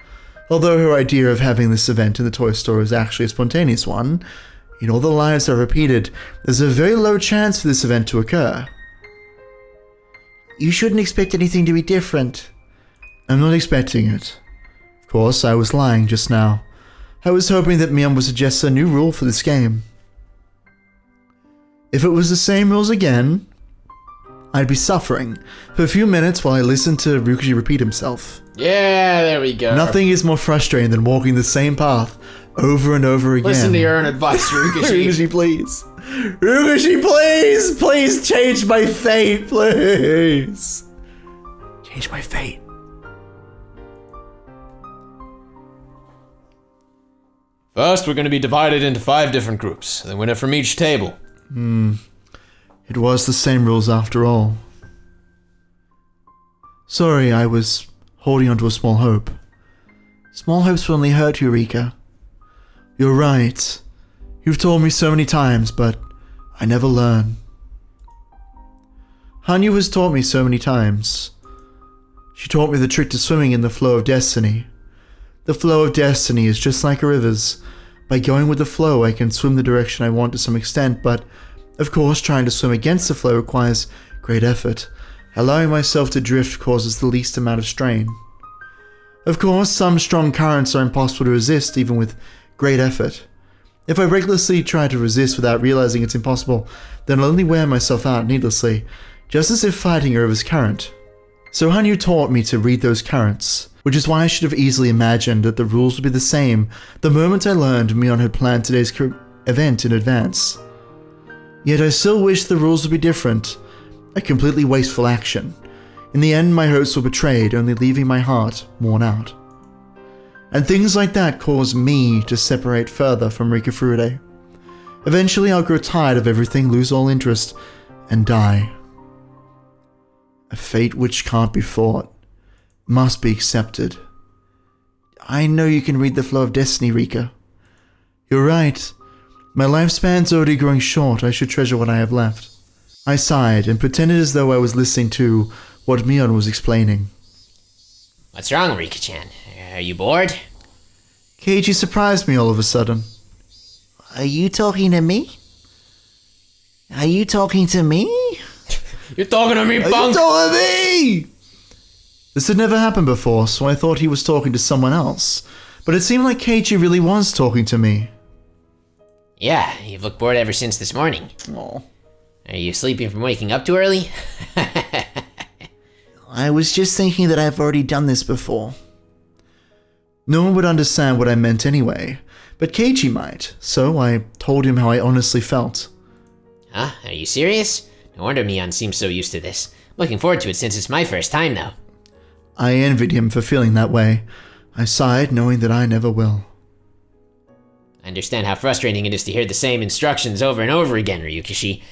Although her idea of having this event in the toy store is actually a spontaneous one, in all the lives that are repeated, there's a very low chance for this event to occur. You shouldn't expect anything to be different. I'm not expecting it. Of course, I was lying just now. I was hoping that Mion would suggest a new rule for this game. If it was the same rules again, I'd be suffering for a few minutes while I listened to Ryukishi repeat himself. Yeah, there we go. Nothing is more frustrating than walking the same path over and over again. Listen to your own advice, Ryukishi. Ryukishi, please. Ryukishi, please! Please change my fate, please! Change my fate. First, we're going to be divided into 5 different groups. The winner from each table. It was the same rules after all. Sorry, I was holding onto a small hope. Small hopes will only hurt you, Rika. You're right. You've told me so many times, but I never learn. Hanyu has taught me so many times. She taught me the trick to swimming in the flow of destiny. The flow of destiny is just like a river's. By going with the flow, I can swim the direction I want to some extent, but of course, trying to swim against the flow requires great effort. Allowing myself to drift causes the least amount of strain. Of course, some strong currents are impossible to resist, even with great effort. If I recklessly try to resist without realizing it's impossible, then I'll only wear myself out needlessly, just as if fighting a river's current. So Hanyu taught me to read those currents, which is why I should have easily imagined that the rules would be the same the moment I learned Mion had planned today's event in advance. Yet I still wish the rules would be different. A completely wasteful action. In the end, my hopes were betrayed, only leaving my heart worn out. And things like that cause me to separate further from Rika Furude. Eventually I'll grow tired of everything, lose all interest, and die. A fate which can't be fought, must be accepted. I know you can read the flow of destiny, Rika. You're right. My lifespan's already growing short. I should treasure what I have left. I sighed and pretended as though I was listening to what Mion was explaining. What's wrong, Rika-chan? Are you bored? Keiichi surprised me all of a sudden. Are you talking to me? Are you talking to me? You're talking to me, punk! Are you talking to me? This had never happened before, so I thought he was talking to someone else. But it seemed like Keiichi really was talking to me. Yeah, you've looked bored ever since this morning. Aw. Are you sleeping from waking up too early? I was just thinking that I've already done this before. No one would understand what I meant anyway, but Keiichi might, so I told him how I honestly felt. Huh? Are you serious? No wonder Mion seems so used to this. I'm looking forward to it since it's my first time, though. I envied him for feeling that way. I sighed, knowing that I never will. I understand how frustrating it is to hear the same instructions over and over again, Ryukishi.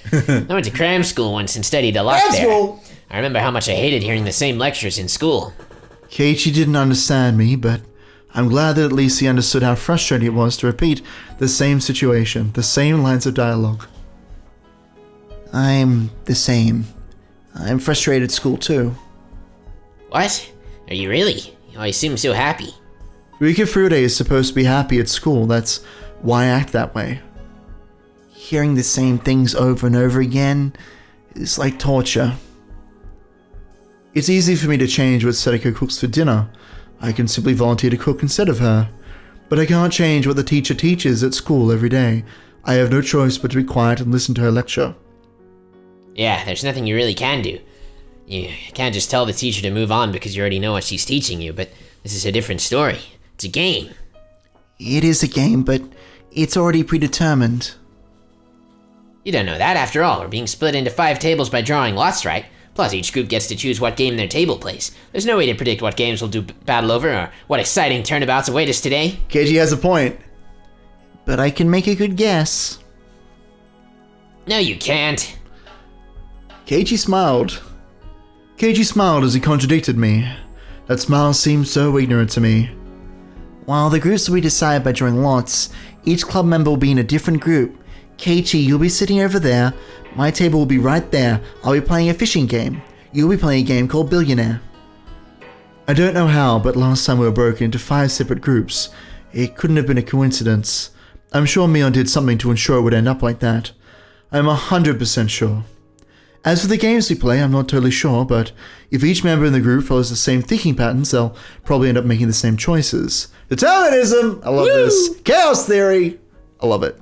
I went to cram school once and studied a lot there. I remember how much I hated hearing the same lectures in school. Keiichi didn't understand me, but I'm glad that at least he understood how frustrating it was to repeat the same situation, the same lines of dialogue. I'm the same. I'm frustrated at school too. What? Are you really? You always seem so happy. Rika Furude is supposed to be happy at school, that's why I act that way. Hearing the same things over and over again is like torture. It's easy for me to change what Satoko cooks for dinner. I can simply volunteer to cook instead of her. But I can't change what the teacher teaches at school every day. I have no choice but to be quiet and listen to her lecture. Yeah, there's nothing you really can do. You can't just tell the teacher to move on because you already know what she's teaching you, but this is a different story. It's a game. It is a game, but it's already predetermined. You don't know that, after all. We're being split into 5 tables by drawing lots, right? Plus, each group gets to choose what game their table plays. There's no way to predict what games we'll do battle over, or what exciting turnabouts await us today. Keiichi has a point. But I can make a good guess. No, you can't. Keiichi smiled. Keiichi smiled as he contradicted me. That smile seemed so ignorant to me. While the groups will be decided by drawing lots, each club member will be in a different group. Keiichi, you'll be sitting over there. My table will be right there. I'll be playing a fishing game. You'll be playing a game called Billionaire. I don't know how, but last time we were broken into 5 separate groups. It couldn't have been a coincidence. I'm sure Mion did something to ensure it would end up like that. I'm 100% sure. As for the games we play, I'm not totally sure, but if each member in the group follows the same thinking patterns, they'll probably end up making the same choices. Determinism! I love this. Chaos theory! I love it.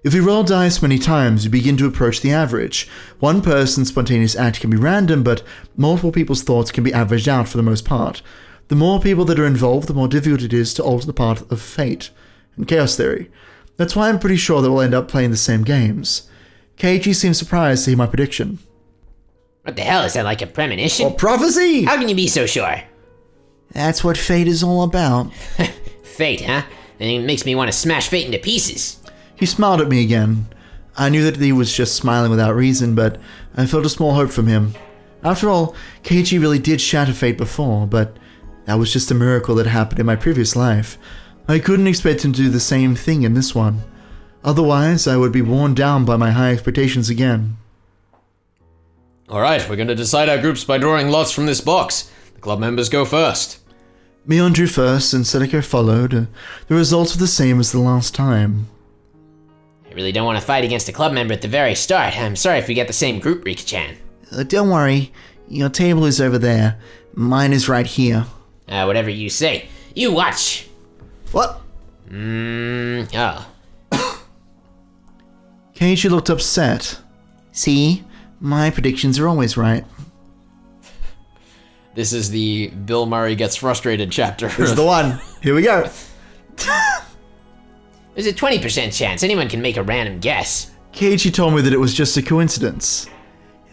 If you roll dice many times, you begin to approach the average. One person's spontaneous act can be random, but multiple people's thoughts can be averaged out for the most part. The more people that are involved, the more difficult it is to alter the path of fate. And chaos theory. That's why I'm pretty sure that we'll end up playing the same games. Keiichi seems surprised to hear my prediction. What the hell, is that like a premonition? Or prophecy! How can you be so sure? That's what fate is all about. Fate, huh? And it makes me want to smash fate into pieces. He smiled at me again. I knew that he was just smiling without reason, but I felt a small hope from him. After all, Keiichi really did shatter fate before, but that was just a miracle that happened in my previous life. I couldn't expect him to do the same thing in this one. Otherwise, I would be worn down by my high expectations again. Alright, we're gonna decide our groups by drawing lots from this box. The club members go first. Mion drew first and Satoko followed. The results were the same as the last time. I really don't want to fight against a club member at the very start. I'm sorry if we get the same group, Rika-chan. Don't worry. Your table is over there. Mine is right here. Whatever you say. You watch! What? Oh. Keiichi looked upset. See? My predictions are always right. This is the Bill Murray gets frustrated chapter. This is the one. Here we go. There's a 20% chance anyone can make a random guess. Keiichi told me that it was just a coincidence.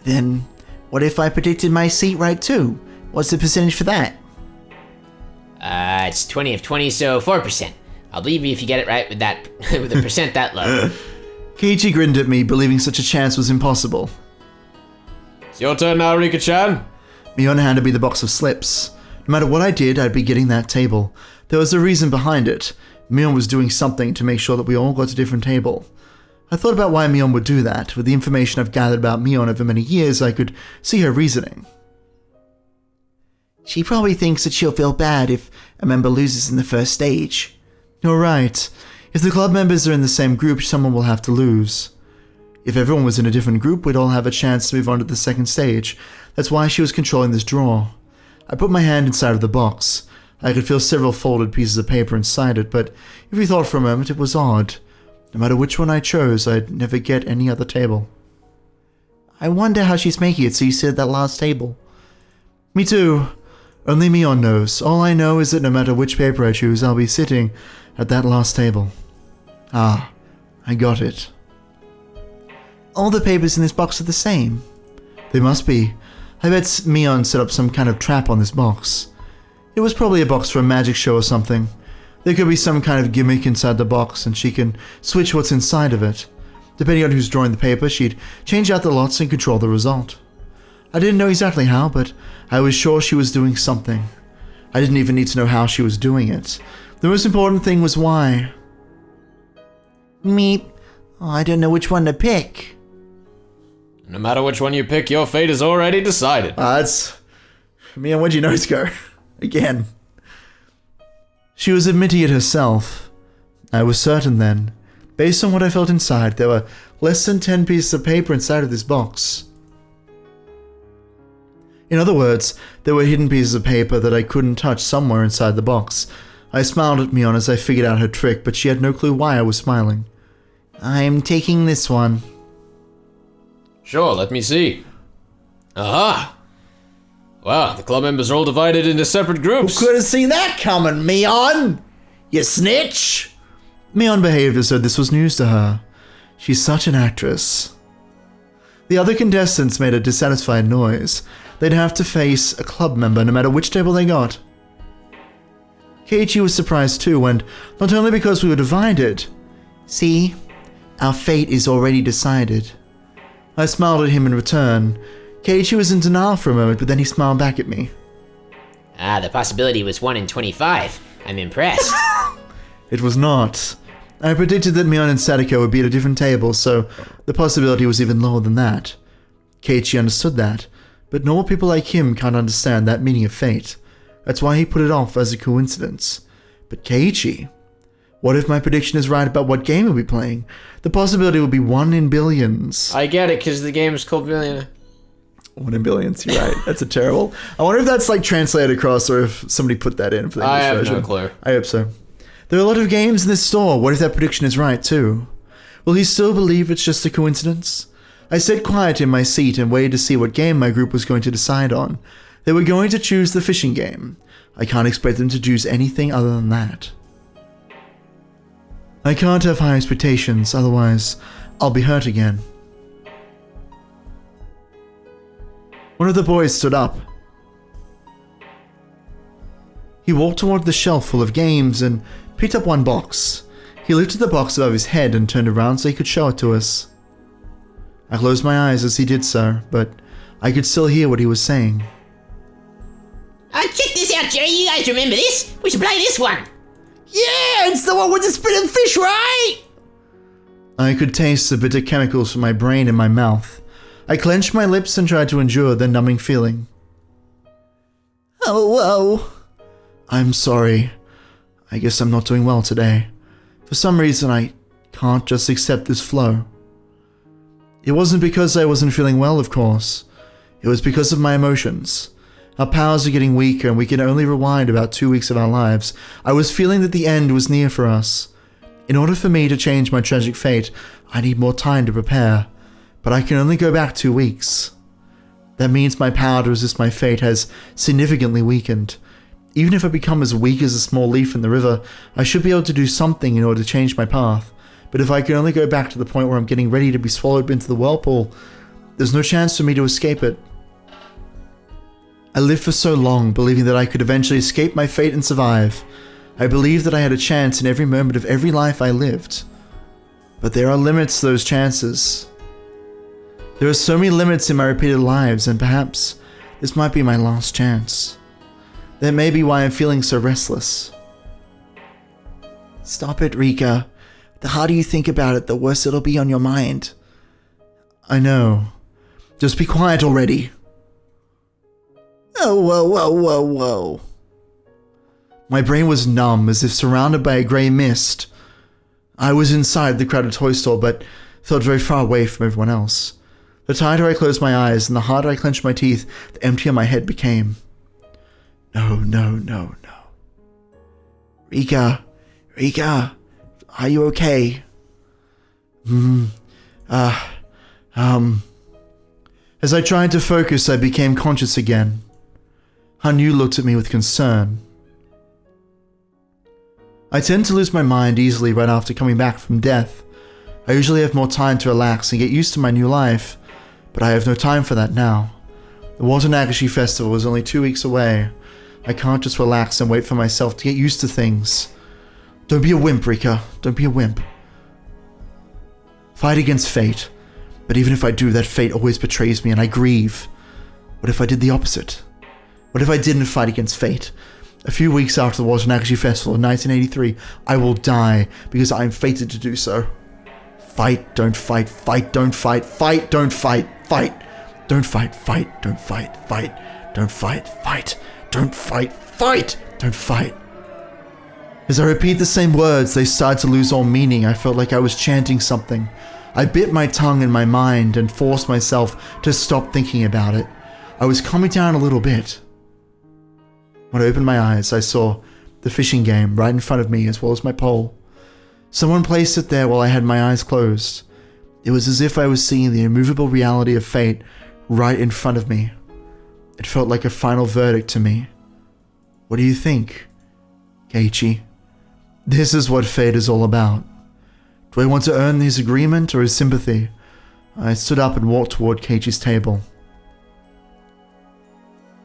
Then, what if I predicted my seat right too? What's the percentage for that? It's 20 of 20, so 4%. I'll believe you if you get it right with that, with a percent that low. Keiichi grinned at me, believing such a chance was impossible. It's your turn now, Rika-chan. Mion handed me the box of slips. No matter what I did, I'd be getting that table. There was a reason behind it. Mion was doing something to make sure that we all got a different table. I thought about why Mion would do that. With the information I've gathered about Mion over many years, I could see her reasoning. She probably thinks that she'll feel bad if a member loses in the first stage. You're right. If the club members are in the same group, someone will have to lose. If everyone was in a different group, we'd all have a chance to move on to the second stage. That's why she was controlling this drawer. I put my hand inside of the box. I could feel several folded pieces of paper inside it, but if we thought for a moment, it was odd. No matter which one I chose, I'd never get any other table. I wonder how she's making it so you sit at that last table. Me too. Only Mion knows. All I know is that no matter which paper I choose, I'll be sitting at that last table. Ah, I got it. All the papers in this box are the same. They must be. I bet Mion set up some kind of trap on this box. It was probably a box for a magic show or something. There could be some kind of gimmick inside the box and she can switch what's inside of it. Depending on who's drawing the paper, she'd change out the lots and control the result. I didn't know exactly how, but I was sure she was doing something. I didn't even need to know how she was doing it. The most important thing was why. Meep. Oh, I don't know which one to pick. No matter which one you pick, your fate is already decided. That's... Mion, where'd your nose go? Again. She was admitting it herself. I was certain then. Based on what I felt inside, there were less than 10 pieces of paper inside of this box. In other words, there were hidden pieces of paper that I couldn't touch somewhere inside the box. I smiled at Mion as I figured out her trick, but she had no clue why I was smiling. I'm taking this one. Sure, let me see. Aha! Wow, the club members are all divided into separate groups. Who could have seen that coming, Mion? You snitch! Mion behaved as though this was news to her. She's such an actress. The other contestants made a dissatisfied noise. They'd have to face a club member no matter which table they got. Keiichi was surprised too, and not only because we were divided. See, our fate is already decided. I smiled at him in return. Keiichi was in denial for a moment, but then he smiled back at me. Ah, the possibility was 1 in 25. I'm impressed. It was not. I predicted that Mion and Satoko would be at a different table, so the possibility was even lower than that. Keiichi understood that, but normal people like him can't understand that meaning of fate. That's why he put it off as a coincidence. But Keiichi, what if my prediction is right about what game we'll be playing? The possibility would be 1 in billions. I get it, because the game is called Billionaire. 1 in billions, you're right. That's a terrible... I wonder if that's like translated across or if somebody put that in for the English version. I have no clue. I hope so. There are a lot of games in this store. What if that prediction is right too? Will he still believe it's just a coincidence? I stayed quiet in my seat and waited to see what game my group was going to decide on. They were going to choose the fishing game. I can't expect them to choose anything other than that. I can't have high expectations, otherwise I'll be hurt again. One of the boys stood up. He walked toward the shelf full of games and picked up one box. He lifted the box above his head and turned around so he could show it to us. I closed my eyes as he did so, but I could still hear what he was saying. Check this out, Jerry. You guys remember this? We should play this one. Yeah, it's the one with the spinning fish, right? I could taste the bitter chemicals from my brain in my mouth. I clenched my lips and tried to endure the numbing feeling. Oh. I'm sorry. I guess I'm not doing well today. For some reason, I can't just accept this flow. It wasn't because I wasn't feeling well, of course. It was because of my emotions. Our powers are getting weaker and we can only rewind about 2 weeks of our lives. I was feeling that the end was near for us. In order for me to change my tragic fate, I need more time to prepare. But I can only go back 2 weeks. That means my power to resist my fate has significantly weakened. Even if I become as weak as a small leaf in the river, I should be able to do something in order to change my path. But if I can only go back to the point where I'm getting ready to be swallowed into the whirlpool, there's no chance for me to escape it. I lived for so long believing that I could eventually escape my fate and survive. I believed that I had a chance in every moment of every life I lived. But there are limits to those chances. There are so many limits in my repeated lives, and perhaps this might be my last chance. That may be why I'm feeling so restless. Stop it, Rika. The harder you think about it, the worse it'll be on your mind. I know. Just be quiet already. Oh, whoa. My brain was numb, as if surrounded by a grey mist. I was inside the crowded toy store, but felt very far away from everyone else. The tighter I closed my eyes and the harder I clenched my teeth, the emptier my head became. No. Rika, are you okay? As I tried to focus, I became conscious again. Hanyu looked at me with concern. I tend to lose my mind easily right after coming back from death. I usually have more time to relax and get used to my new life, but I have no time for that now. The Watanagishi Festival is only 2 weeks away. I can't just relax and wait for myself to get used to things. Don't be a wimp, Rika. Don't be a wimp. Fight against fate. But even if I do, that fate always betrays me and I grieve. What if I did the opposite? What if I didn't fight against fate? A few weeks after the Watanagishi Festival in 1983, I will die because I am fated to do so. Fight, don't fight, fight, don't fight, fight, don't fight, fight. Don't fight, fight, don't fight, fight, don't fight, fight, don't fight, fight, don't fight. As I repeat the same words, they started to lose all meaning. I felt like I was chanting something. I bit my tongue in my mind and forced myself to stop thinking about it. I was calming down a little bit. When I opened my eyes, I saw the fishing game right in front of me as well as my pole. Someone placed it there while I had my eyes closed. It was as if I was seeing the immovable reality of fate right in front of me. It felt like a final verdict to me. What do you think, Keiichi? This is what fate is all about. Do I want to earn his agreement or his sympathy? I stood up and walked toward Keiichi's table.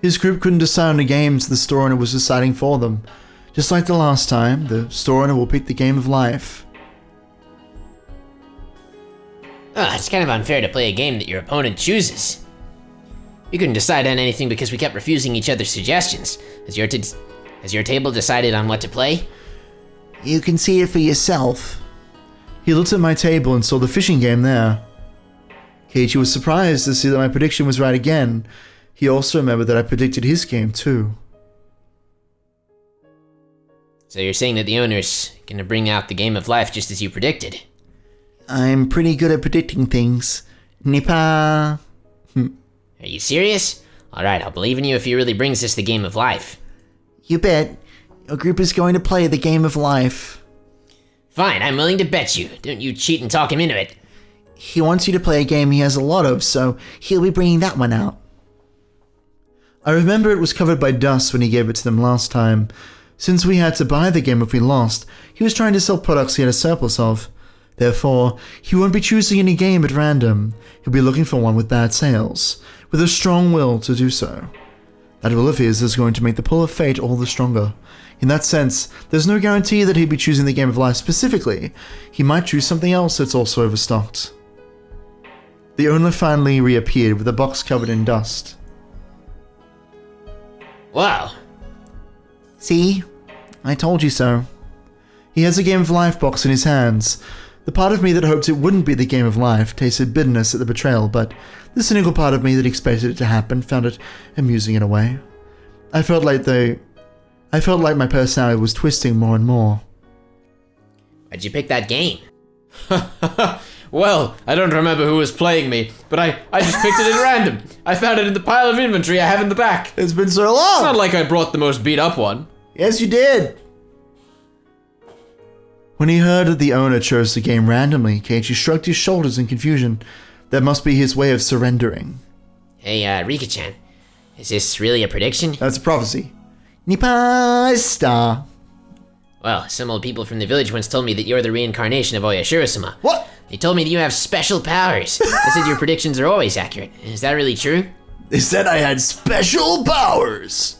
His group couldn't decide on a game, so the store owner was deciding for them. Just like the last time, the store owner will pick the game of life. It's kind of unfair to play a game that your opponent chooses. We couldn't decide on anything because we kept refusing each other's suggestions. Has your table decided on what to play? You can see it for yourself. He looked at my table and saw the fishing game there. Keiichi was surprised to see that my prediction was right again. He also remembered that I predicted his game too. So you're saying that the owner's gonna bring out the game of life just as you predicted? I'm pretty good at predicting things. Nipa. Are you serious? Alright, I'll believe in you if he really brings us the game of life. You bet. Your group is going to play the game of life. Fine, I'm willing to bet you. Don't you cheat and talk him into it. He wants you to play a game he has a lot of, so he'll be bringing that one out. I remember it was covered by dust when he gave it to them last time. Since we had to buy the game if we lost, he was trying to sell products he had a surplus of. Therefore, he won't be choosing any game at random. He'll be looking for one with bad sales, with a strong will to do so. That will of his is going to make the pull of fate all the stronger. In that sense, there's no guarantee that he'd be choosing the game of life specifically. He might choose something else that's also overstocked. The owner finally reappeared with a box covered in dust. Wow. See? I told you so. He has a game of life box in his hands. The part of me that hoped it wouldn't be the game of life tasted bitterness at the betrayal, but the cynical part of me that expected it to happen found it amusing in a way. I felt like my personality was twisting more and more. Why'd you pick that game? Well, I don't remember who was playing me, but I just picked it at random. I found it in the pile of inventory I have in the back. It's been so long! It's not like I brought the most beat up one. Yes, you did! When he heard that the owner chose the game randomly, Keiichi shrugged his shoulders in confusion. That must be his way of surrendering. Hey, Rika-chan, is this really a prediction? That's a prophecy. Nipa star. Well, some old people from the village once told me that you're the reincarnation of Oyashiro-sama. What? They told me that you have special powers. They said your predictions are always accurate. Is that really true? They said I had special powers.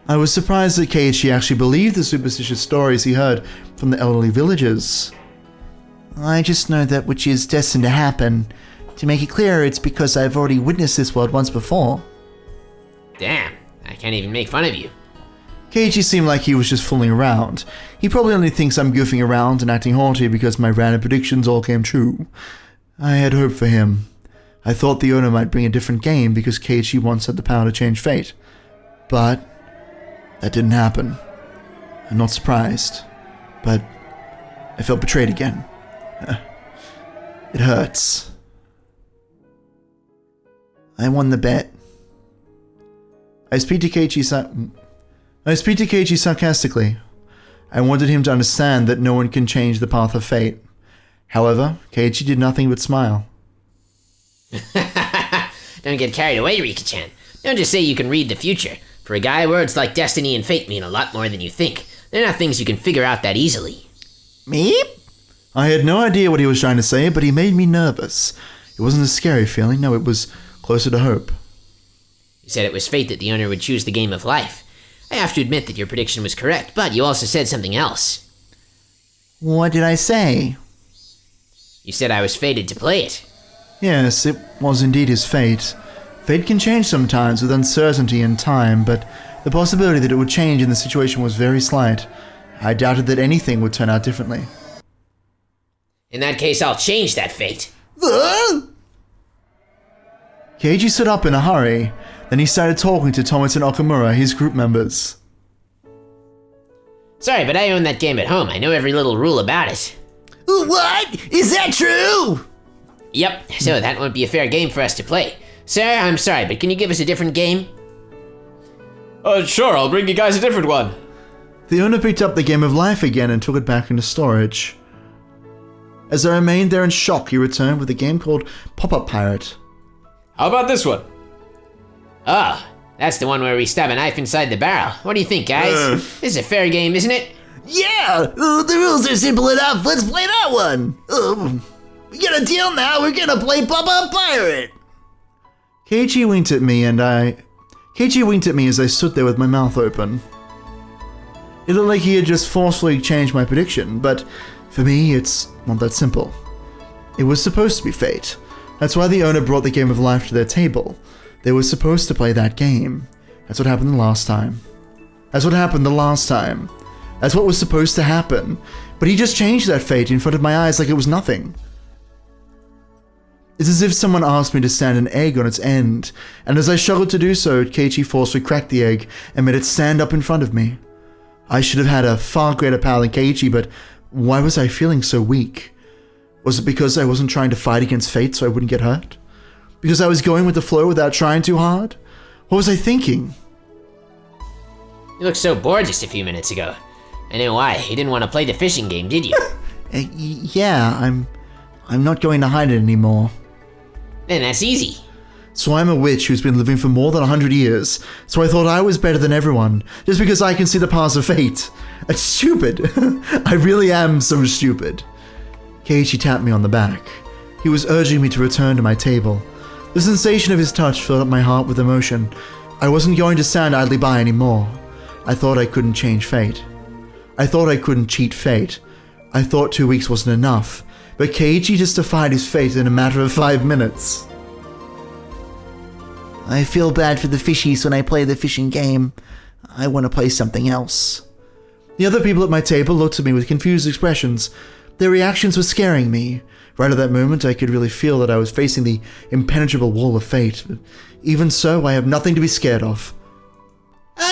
I was surprised that Keiichi actually believed the superstitious stories he heard from the elderly villagers. I just know that which is destined to happen. To make it clear, it's because I've already witnessed this world once before. Damn, I can't even make fun of you. Keiichi seemed like he was just fooling around. He probably only thinks I'm goofing around and acting haughty because my random predictions all came true. I had hope for him. I thought the owner might bring a different game because Keiichi once had the power to change fate. But that didn't happen. I'm not surprised, but I felt betrayed again. It hurts. I won the bet. I speak to Keiichi sarcastically. I wanted him to understand that no one can change the path of fate. However, Keiichi did nothing but smile. Don't get carried away, Rika-chan. Don't just say you can read the future. For a guy, words like destiny and fate mean a lot more than you think. They're not things you can figure out that easily. Me? I had no idea what he was trying to say, but he made me nervous. It wasn't a scary feeling, no, it was closer to hope. You said it was fate that the owner would choose the game of life. I have to admit that your prediction was correct, but you also said something else. What did I say? You said I was fated to play it. Yes, it was indeed his fate. Fate can change sometimes with uncertainty and time, but the possibility that it would change in the situation was very slight. I doubted that anything would turn out differently. In that case, I'll change that fate. Keiichi stood up in a hurry. Then he started talking to Tomita and Okamura, his group members. Sorry, but I own that game at home. I know every little rule about it. What? Is that true? Yep, so that won't be a fair game for us to play. Sir, I'm sorry, but can you give us a different game? Sure, I'll bring you guys a different one. The owner picked up the game of life again and took it back into storage. As I remained there in shock, he returned with a game called Pop-Up Pirate. How about this one? Oh, that's the one where we stab a knife inside the barrel. What do you think, guys? This is a fair game, isn't it? Yeah! The rules are simple enough. Let's play that one. We got a deal now. We're gonna play Pop-Up Pirate. Keiichi winked at me as I stood there with my mouth open. It looked like he had just forcefully changed my prediction, but for me, it's not that simple. It was supposed to be fate. That's why the owner brought the game of life to their table. They were supposed to play that game. That's what happened the last time. That's what was supposed to happen. But he just changed that fate in front of my eyes like it was nothing. It's as if someone asked me to stand an egg on its end, and as I struggled to do so, Keiichi forcefully cracked the egg and made it stand up in front of me. I should have had a far greater power than Keiichi, but why was I feeling so weak? Was it because I wasn't trying to fight against fate so I wouldn't get hurt? Because I was going with the flow without trying too hard? What was I thinking? You looked so bored just a few minutes ago. I know why. You didn't want to play the fishing game, did you? Yeah, I'm not going to hide it anymore. Then that's easy. So I'm a witch who's been living for more than 100 years, so I thought I was better than everyone, just because I can see the paths of fate. It's stupid. I really am so stupid. Keiichi tapped me on the back. He was urging me to return to my table. The sensation of his touch filled up my heart with emotion. I wasn't going to stand idly by anymore. I thought I couldn't change fate. I thought I couldn't cheat fate. I thought 2 weeks wasn't enough, but Keiichi just defied his fate in a matter of 5 minutes. I feel bad for the fishies when I play the fishing game. I want to play something else. The other people at my table looked at me with confused expressions. Their reactions were scaring me. Right at that moment, I could really feel that I was facing the impenetrable wall of fate. But even so, I have nothing to be scared of.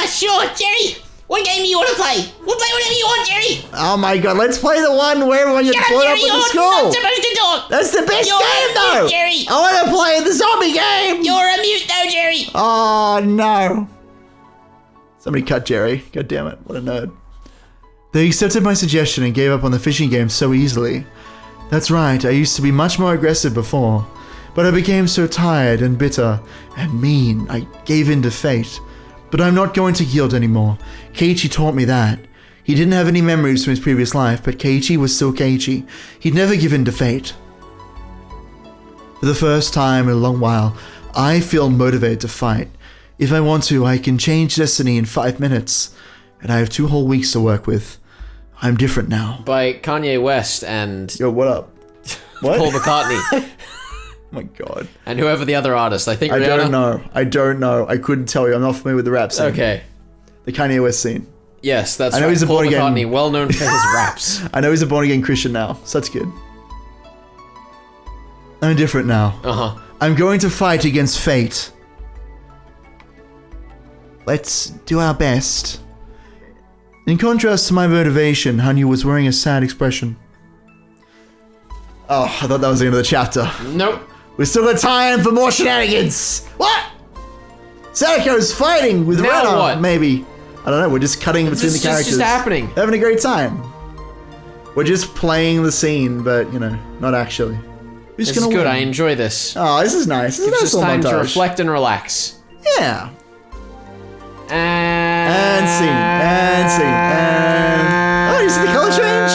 Sure, Jerry. What game do you want to play? We'll play whatever you want, Jerry. Oh my god, let's play the one where everyone gets blown up in the school. You're not supposed to talk. That's the best You're game, though. mute, Jerry. I want to play the zombie game. You're a mute, though, Jerry. Oh no. Somebody cut Jerry. God damn it, what a nerd. They accepted my suggestion and gave up on the fishing game so easily. That's right, I used to be much more aggressive before, but I became so tired and bitter and mean, I gave in to fate. But I'm not going to yield anymore. Keiichi taught me that. He didn't have any memories from his previous life, but Keiichi was still Keiichi. He'd never give in to fate. For the first time in a long while, I feel motivated to fight. If I want to, I can change destiny in 5 minutes, and I have 2 whole weeks to work with. I'm different now. By Kanye West and Yo, what up? What? Paul McCartney. Oh my god. And whoever the other artist. I think I Rihanna. don't know. I couldn't tell you. I'm not familiar with the rap scene. Okay. The Kanye West scene. Yes, that's I know right. he's a Paul born again- McCartney, well known for his raps. I know he's a born again Christian now, so that's good. I'm different now. Uh-huh. I'm going to fight against fate. Let's do our best. In contrast to my motivation, Hanyu was wearing a sad expression. Oh, I thought that was the end of the chapter. Nope. We still got time for more shenanigans. What? Satoko's fighting with Now Rena, what? maybe. I don't know, we're just cutting between the characters. It's just happening. They're having a great time. We're just playing the scene, but, you know, not actually. Who's This is gonna good. win? I enjoy this. Oh, this is nice. This is a Gives nice us little time to montage. reflect and relax. Yeah. And scene. And scene. And... Oh, you see the color change?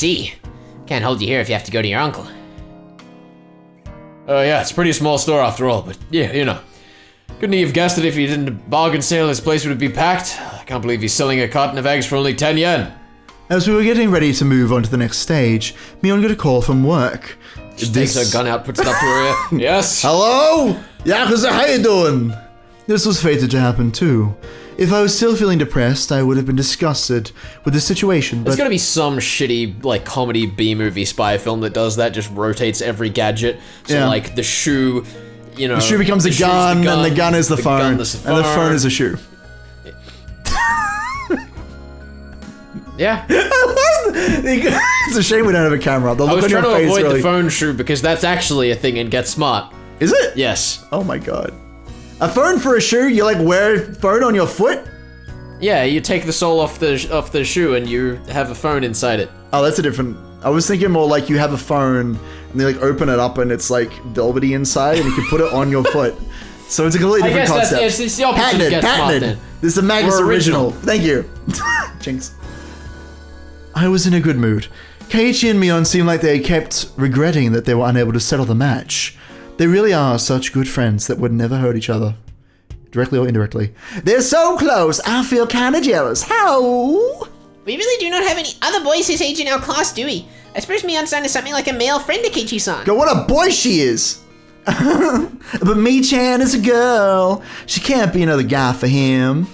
see. Can't hold you here if you have to go to your uncle. Yeah, it's a pretty small store after all, but yeah, you know. Couldn't he have guessed that if he didn't bargain sale, this place would be packed? I can't believe he's selling a carton of eggs for only 10 yen. As we were getting ready to move on to the next stage, Mion got a call from work. She takes her gun out, puts it up to her ear. Yes? Hello? Yakuza, how you doing? This was fated to happen too. If I was still feeling depressed, I would have been disgusted with the situation, but... There's gotta be some shitty, like, comedy B-movie spy film that does that, just rotates every gadget. So, Yeah. like, the shoe, you know... the shoe becomes a shoe's gun, and the gun is the phone, gun and is the the phone is a shoe. Yeah. It's a shame we don't have a camera. The I look was on trying your to face avoid really... the phone shoe because that's actually a thing in Get Smart. Is it? Yes. Oh my god. A phone for a shoe? You like wear a phone on your foot? Yeah, you take the sole off the shoe and you have a phone inside it. Oh, that's a different... I was thinking more like you have a phone and they like open it up and it's like velvety inside and you can put it on your foot. So it's a completely different concept. It's the opposite of Get Smart then. This is a Magus Or original. original. Thank you. Jinx. I was in a good mood. Keiichi and Mion seemed like they kept regretting that they were unable to settle the match. They really are such good friends that would never hurt each other. Directly or indirectly. They're so close, I feel kinda jealous. How? We really do not have any other boys his age in our class, do we? I suppose Mion-san is something like a male friend to Keiichi-san. God, what a boy she is! But Mi-chan is a girl. She can't be another guy for him.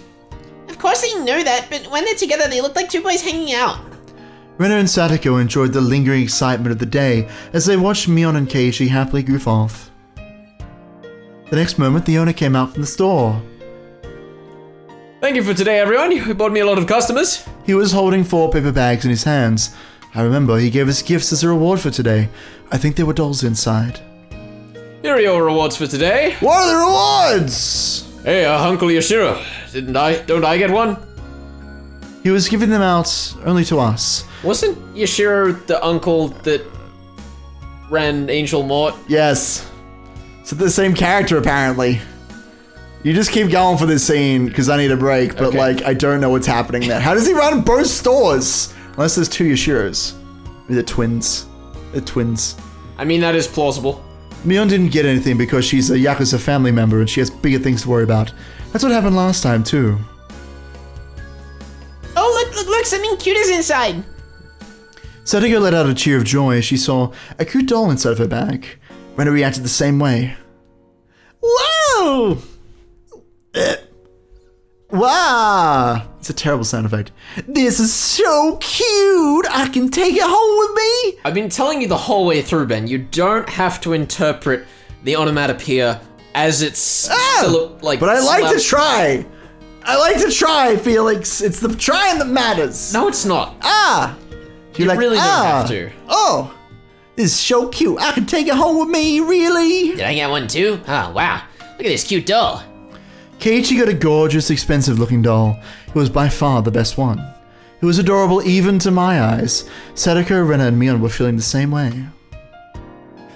Of course they know that, but when they're together they look like two boys hanging out. Rena and Satoko enjoyed the lingering excitement of the day as they watched Mion and Keiichi happily goof off. The next moment, the owner came out from the store. Thank you for today, everyone. You bought me a lot of customers. He was holding 4 paper bags in his hands. I remember he gave us gifts as a reward for today. I think there were dolls inside. Here are your rewards for today. What are the rewards? Hey, Uncle Yashiro. Don't I get one? He was giving them out only to us. Wasn't Yashiro the uncle that ran Angel Mort? Yes. So the same character, apparently. You just keep going for this scene, because I need a break, but Okay. like, I don't know what's happening there. How does he run both stores? Unless there's 2 Yashiros. Maybe they're twins. They're twins. I mean, that is plausible. Mion didn't get anything because she's a Yakuza family member and she has bigger things to worry about. That's what happened last time, too. Oh, look, something cute is inside. Satoko let out a cheer of joy as she saw a cute doll inside of her bag. Rena reacted the same way. Whoa! Wow! It's a terrible sound effect. This is so cute! I can take it home with me! I've been telling you the whole way through, Ben. You don't have to interpret the onomatopoeia as it's like. But I like to try! I like to try, Felix! It's the trying that matters! No, it's not. You're like, really don't have to. Oh! This is so cute. I can take it home with me, really? Did I get one too? Oh, wow. Look at this cute doll. Keiichi got a gorgeous, expensive-looking doll. It was by far the best one. It was adorable even to my eyes. Satoko, Rena, and Mion were feeling the same way.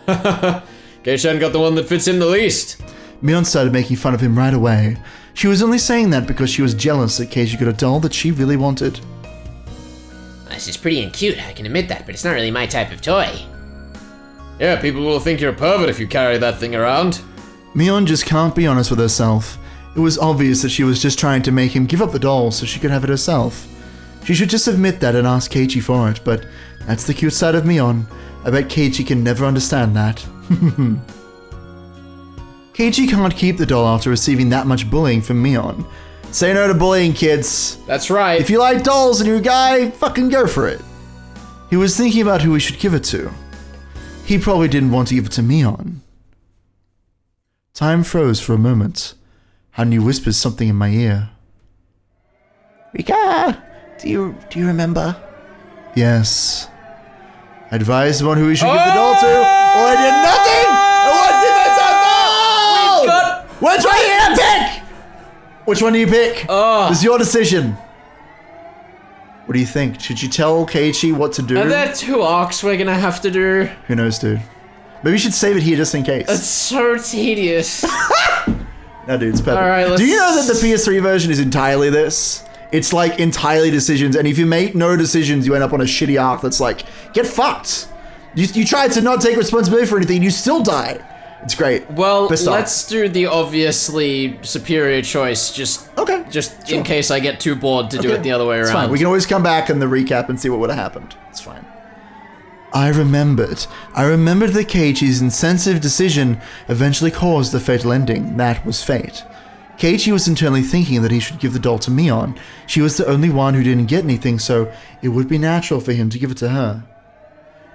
Kei-chan got the one that fits him the least. Mion started making fun of him right away. She was only saying that because she was jealous that Keiichi got a doll that she really wanted. This is pretty and cute, I can admit that, but it's not really my type of toy. Yeah, people will think you're a pervert if you carry that thing around. Mion just can't be honest with herself. It was obvious that she was just trying to make him give up the doll so she could have it herself. She should just admit that and ask Keiichi for it, but that's the cute side of Mion. I bet Keiichi can never understand that. Keiichi can't keep the doll after receiving that much bullying from Mion. Say no to bullying, kids. That's right. If you like dolls and you're a guy, fucking go for it. He was thinking about who he should give it to. He probably didn't want to give it to Mion. Time froze for a moment. Hanyu whispers something in my ear. Rika, do you remember? Yes. I advised him on who he should give the doll to, or I did nothing! And what's the best of all? Which one do you pick? Which one do you pick? This is your decision. What do you think? Should you tell Keiichi what to do? Are there 2 arcs we're gonna have to do? Who knows, dude? Maybe we should save it here just in case. It's so tedious. No, dude, it's perfect. All right, Do you know that the PS3 version is entirely this? It's like entirely decisions, and if you make no decisions, you end up on a shitty arc that's like, get fucked. You tried to not take responsibility for anything, you still die. It's great. Well, Bizarre. let's do the obviously superior choice, just in case I get too bored to do it the other way around. It's fine. We can always come back in the recap and see what would have happened. It's fine. I remembered that Keiichi's insensitive decision eventually caused the fatal ending. That was fate. Keiichi was internally thinking that he should give the doll to Mion. She was the only one who didn't get anything, so it would be natural for him to give it to her.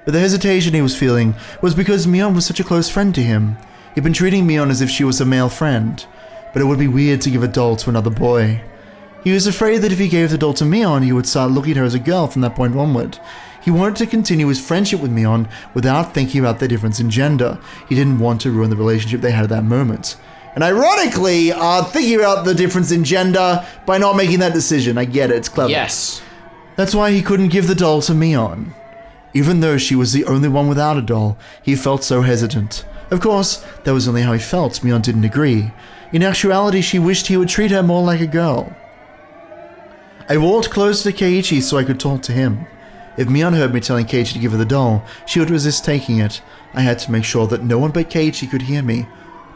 But the hesitation he was feeling was because Mion was such a close friend to him. He'd been treating Mion as if she was a male friend, but it would be weird to give a doll to another boy. He was afraid that if he gave the doll to Mion, he would start looking at her as a girl from that point onward. He wanted to continue his friendship with Mion without thinking about the difference in gender. He didn't want to ruin the relationship they had at that moment. And ironically, thinking about the difference in gender by not making that decision. I get it, it's clever. Yes. That's why he couldn't give the doll to Mion. Even though she was the only one without a doll, he felt so hesitant. Of course, that was only how he felt. Mion didn't agree. In actuality, she wished he would treat her more like a girl. I walked closer to Keiichi so I could talk to him. If Mion heard me telling Keiichi to give her the doll, she would resist taking it. I had to make sure that no one but Keiichi could hear me.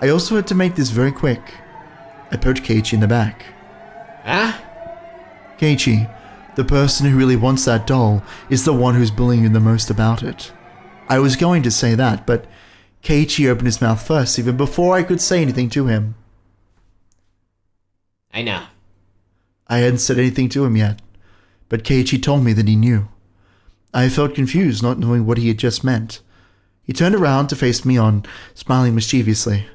I also had to make this very quick. I poked Keiichi in the back. Huh? Keiichi, the person who really wants that doll is the one who's bullying you the most about it. I was going to say that, but Keiichi opened his mouth first, even before I could say anything to him. I know. I hadn't said anything to him yet, but Keiichi told me that he knew. I felt confused, not knowing what he had just meant. He turned around to face Mion, smiling mischievously.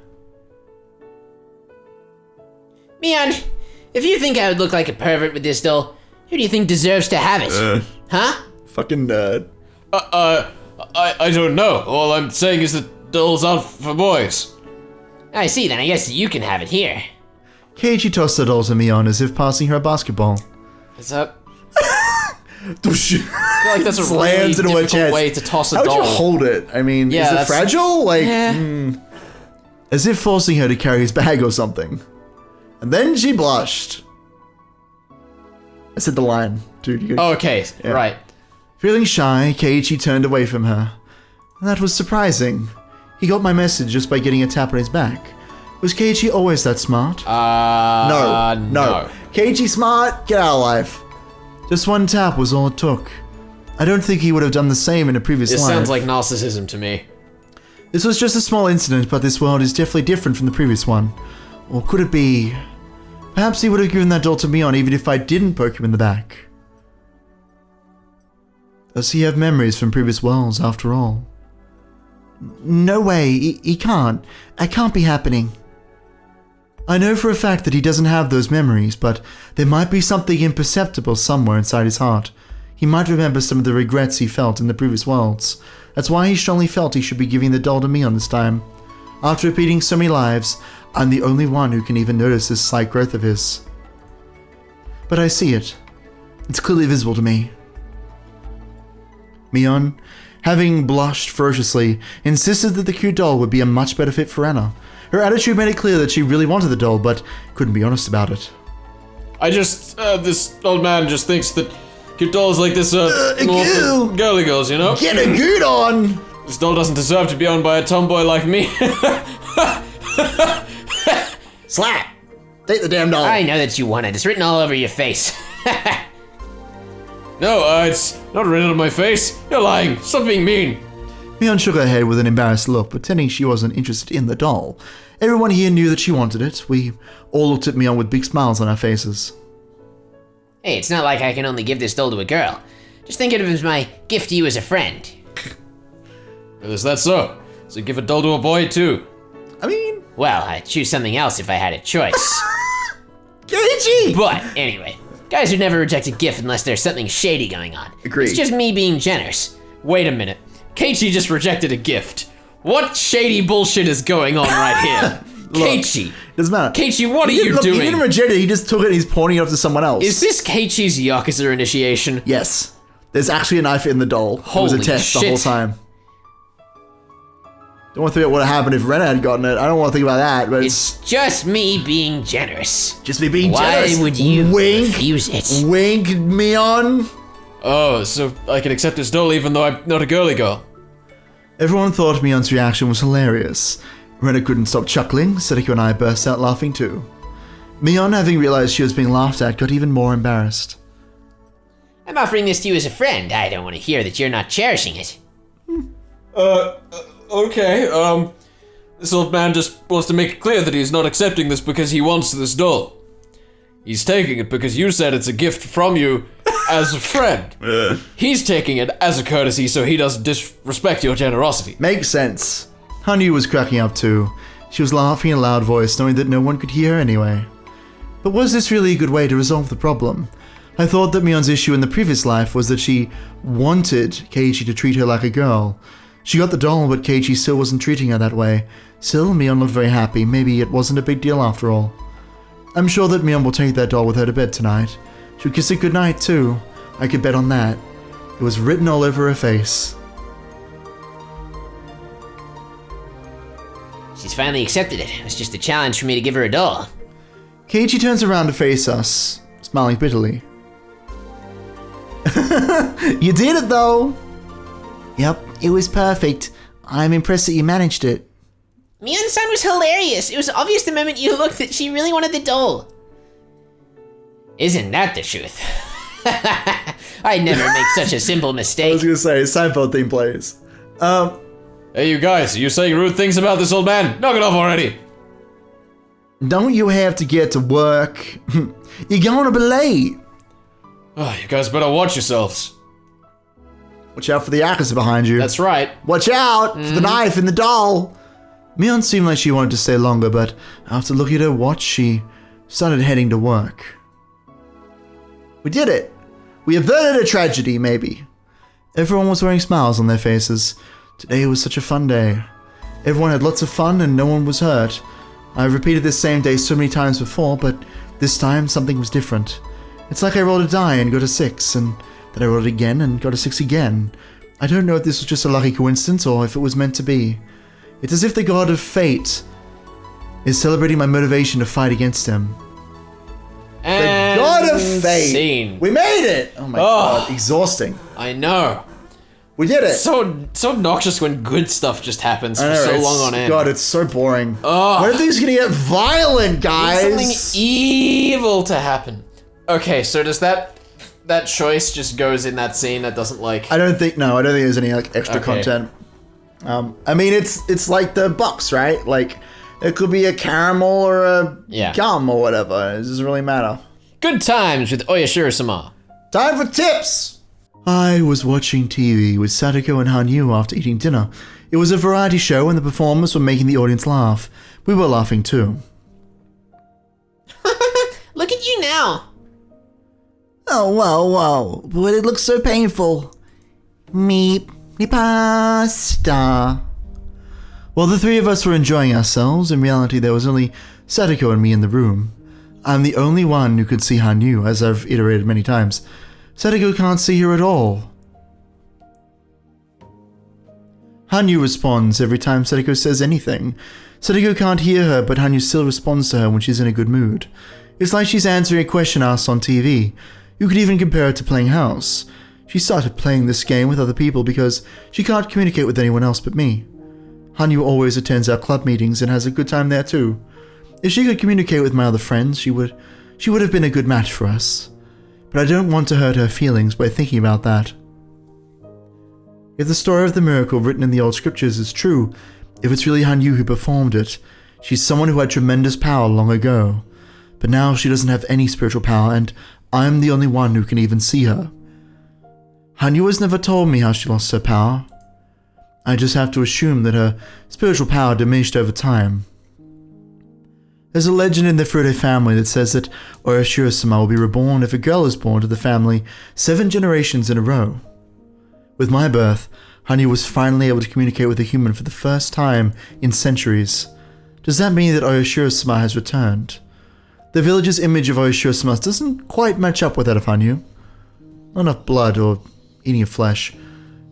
Mion, if you think I would look like a pervert with this doll, who do you think deserves to have it? Huh? Fucking nerd. I don't know. All I'm saying is that dolls aren't for boys. I see, then I guess you can have it here. Keiichi tossed the doll to Mion as if passing her a basketball. Is that... I I feel like that's a really slams into her difficult chest. way to toss a How doll. would you hold it? I mean, Yeah, is it that's- fragile? Like, Yeah. as if forcing her to carry his bag or something. And then she blushed. I said the line, dude. You Oh, okay, right. Feeling shy, Keiichi turned away from her. That was surprising. He got my message just by getting a tap on his back. Was Keiichi always that smart? No. Keiichi smart? Get out of life. Just one tap was all it took. I don't think he would have done the same in a previous This life. sounds like narcissism to me. This was just a small incident, but this world is definitely different from the previous one. Or could it be... Perhaps he would have given that doll to Mion even if I didn't poke him in the back. Does he have memories from previous worlds, after all? No way, he can't. It can't be happening. I know for a fact that he doesn't have those memories, but there might be something imperceptible somewhere inside his heart. He might remember some of the regrets he felt in the previous worlds. That's why he strongly felt he should be giving the doll to Mion this time. After repeating so many lives, I'm the only one who can even notice this slight growth of his. But I see it. It's clearly visible to me. Mion, having blushed ferociously, insisted that the cute doll would be a much better fit for Anna. Her attitude made it clear that she really wanted the doll, but couldn't be honest about it. I just, this old man just thinks that cute dolls like this are more goo. for girly girls, you know? Get a good on! This doll doesn't deserve to be owned by a tomboy like me. Slap! Take the damn doll. I know that you want it. It's written all over your face. No, it's not written on my face. You're lying. Stop being mean. Mion shook her head with an embarrassed look, pretending she wasn't interested in the doll. Everyone here knew that she wanted it. We all looked at Mion with big smiles on our faces. Hey, it's not like I can only give this doll to a girl. Just think of it as my gift to you as a friend. Is that so? So give a doll to a boy too. I mean... Well, I'd choose something else if I had a choice. Keiichi! But anyway, guys would never reject a gift unless there's something shady going on. Agreed. It's just me being generous. Wait a minute. Keiichi just rejected a gift. What shady bullshit is going on right here? Keiichi. Doesn't matter. Keiichi, what are He you doing? He didn't reject it, he just took it and he's pointing it off to someone else. Is this Keiichi's Yakuza initiation? Yes. There's actually a knife in the doll. It was a Holy test the shit. whole time. Don't want to think about what would happen if Rena had gotten it. I don't want to think about that, but It's just me being generous. just me being Why generous. would you Wink. refuse it? Wink me on. Oh, so I can accept this doll even though I'm not a girly girl. Everyone thought Mion's reaction was hilarious. Rena couldn't stop chuckling. Satoko and I burst out laughing too. Mion, having realized she was being laughed at, got even more embarrassed. I'm offering this to you as a friend. I don't want to hear that you're not cherishing it. Okay, this old man just wants to make it clear that he's not accepting this because he wants this doll. He's taking it because you said it's a gift from you as a friend. He's taking it as a courtesy so he doesn't disrespect your generosity. Makes sense. Hanyu was cracking up too. She was laughing in a loud voice, knowing that no one could hear her anyway. But was this really a good way to resolve the problem? I thought that Mion's issue in the previous life was that she wanted Keiichi to treat her like a girl. She got the doll, but Keiichi still wasn't treating her that way. Still, Mion looked very happy. Maybe it wasn't a big deal after all. I'm sure that Mion will take that doll with her to bed tonight. She'll kiss it goodnight too. I could bet on that. It was written all over her face. She's finally accepted it. It was just a challenge for me to give her a doll. Keiichi turns around to face us, smiling bitterly. You did it though! Yep, it was perfect. I'm impressed that you managed it. Mion-san was hilarious. It was obvious the moment you looked that she really wanted the doll. Isn't that the truth? I'd never make such a simple I mistake. was gonna say, Seinfeld theme plays. Hey, you guys, are you saying rude things about this old man? Knock it off already. Don't you have to get to work? You're gonna be late. Oh, you guys better watch yourselves. Watch out for the Yakuza behind you. That's right. Watch out for the knife and the doll. Mion seemed like she wanted to stay longer, but after looking at her watch, she started heading to work. We did it. We averted a tragedy, maybe. Everyone was wearing smiles on their faces. Today was such a fun day. Everyone had lots of fun and no one was hurt. I've repeated this same day so many times before, but this time something was different. It's like I rolled a die and got a 6, and then I rolled it again and got a 6 again. I don't know if this was just a lucky coincidence or if it was meant to be. It's as if the god of fate is celebrating my motivation to fight against him. And The god of fate! scene. We made it! Oh my god, exhausting. I know. We did it! So obnoxious when good stuff just happens I for know, so it's- long on end. God, it's so boring. Ugh. When are things gonna get violent, guys? Something evil to happen. Okay, so does that choice just goes in that scene that doesn't like... I don't think there's any like extra Okay. content. I mean, it's like the box, right? Like, it could be a caramel or a gum or whatever. It doesn't really matter. Good times with Oyashiro-sama. Time for tips! I was watching TV with Satoko and Hanyu after eating dinner. It was a variety show and the performers were making the audience laugh. We were laughing too. Look at you now. Oh, whoa, but it looks so painful. Meep, me pasta. While the three of us were enjoying ourselves, in reality there was only Satoko and me in the room. I'm the only one who could see Hanyu, as I've iterated many times. Satoko can't see her at all. Hanyu responds every time Satoko says anything. Satoko can't hear her, but Hanyu still responds to her when she's in a good mood. It's like she's answering a question asked on TV. You could even compare it to playing house. She started playing this game with other people because she can't communicate with anyone else but me. Hanyu always attends our club meetings and has a good time there too. If she could communicate with my other friends, she would have been a good match for us. But I don't want to hurt her feelings by thinking about that. If the story of the miracle written in the old scriptures is true, if it's really Hanyu who performed it, she's someone who had tremendous power long ago. But now she doesn't have any spiritual power, and I'm the only one who can even see her. Hanyu has never told me how she lost her power. I just have to assume that her spiritual power diminished over time. There's a legend in the Furude family that says that Oyashiro-sama will be reborn if a girl is born to the family 7 generations in a row. With my birth, Hanyu was finally able to communicate with a human for the first time in centuries. Does that mean that Oyashiro-sama has returned? The village's image of Oyashiro-sama doesn't quite match up with that of Hanyu. Not enough blood or eating of flesh,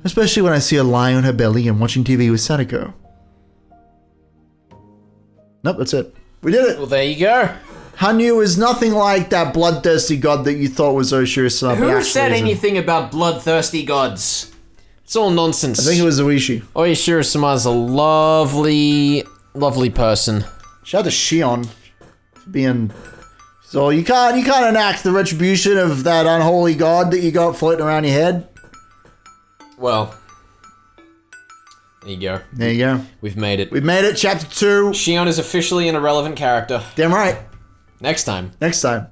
especially when I see her lying on her belly and watching TV with Satoko. Nope, that's it. We did it. Well, there you go. Hanyu is nothing like that bloodthirsty god that you thought was Oshiro-sama. Who said anything about bloodthirsty gods? It's all nonsense. I think it was Oishi. Oshiro-sama's a lovely, lovely person. Shout out to Shion for being... So you can't enact the retribution of that unholy god that you got floating around your head. Well, there you go. There you go. We've made it. We've made it, chapter 2. Shion is officially an irrelevant character. Damn right. Next time. Next time.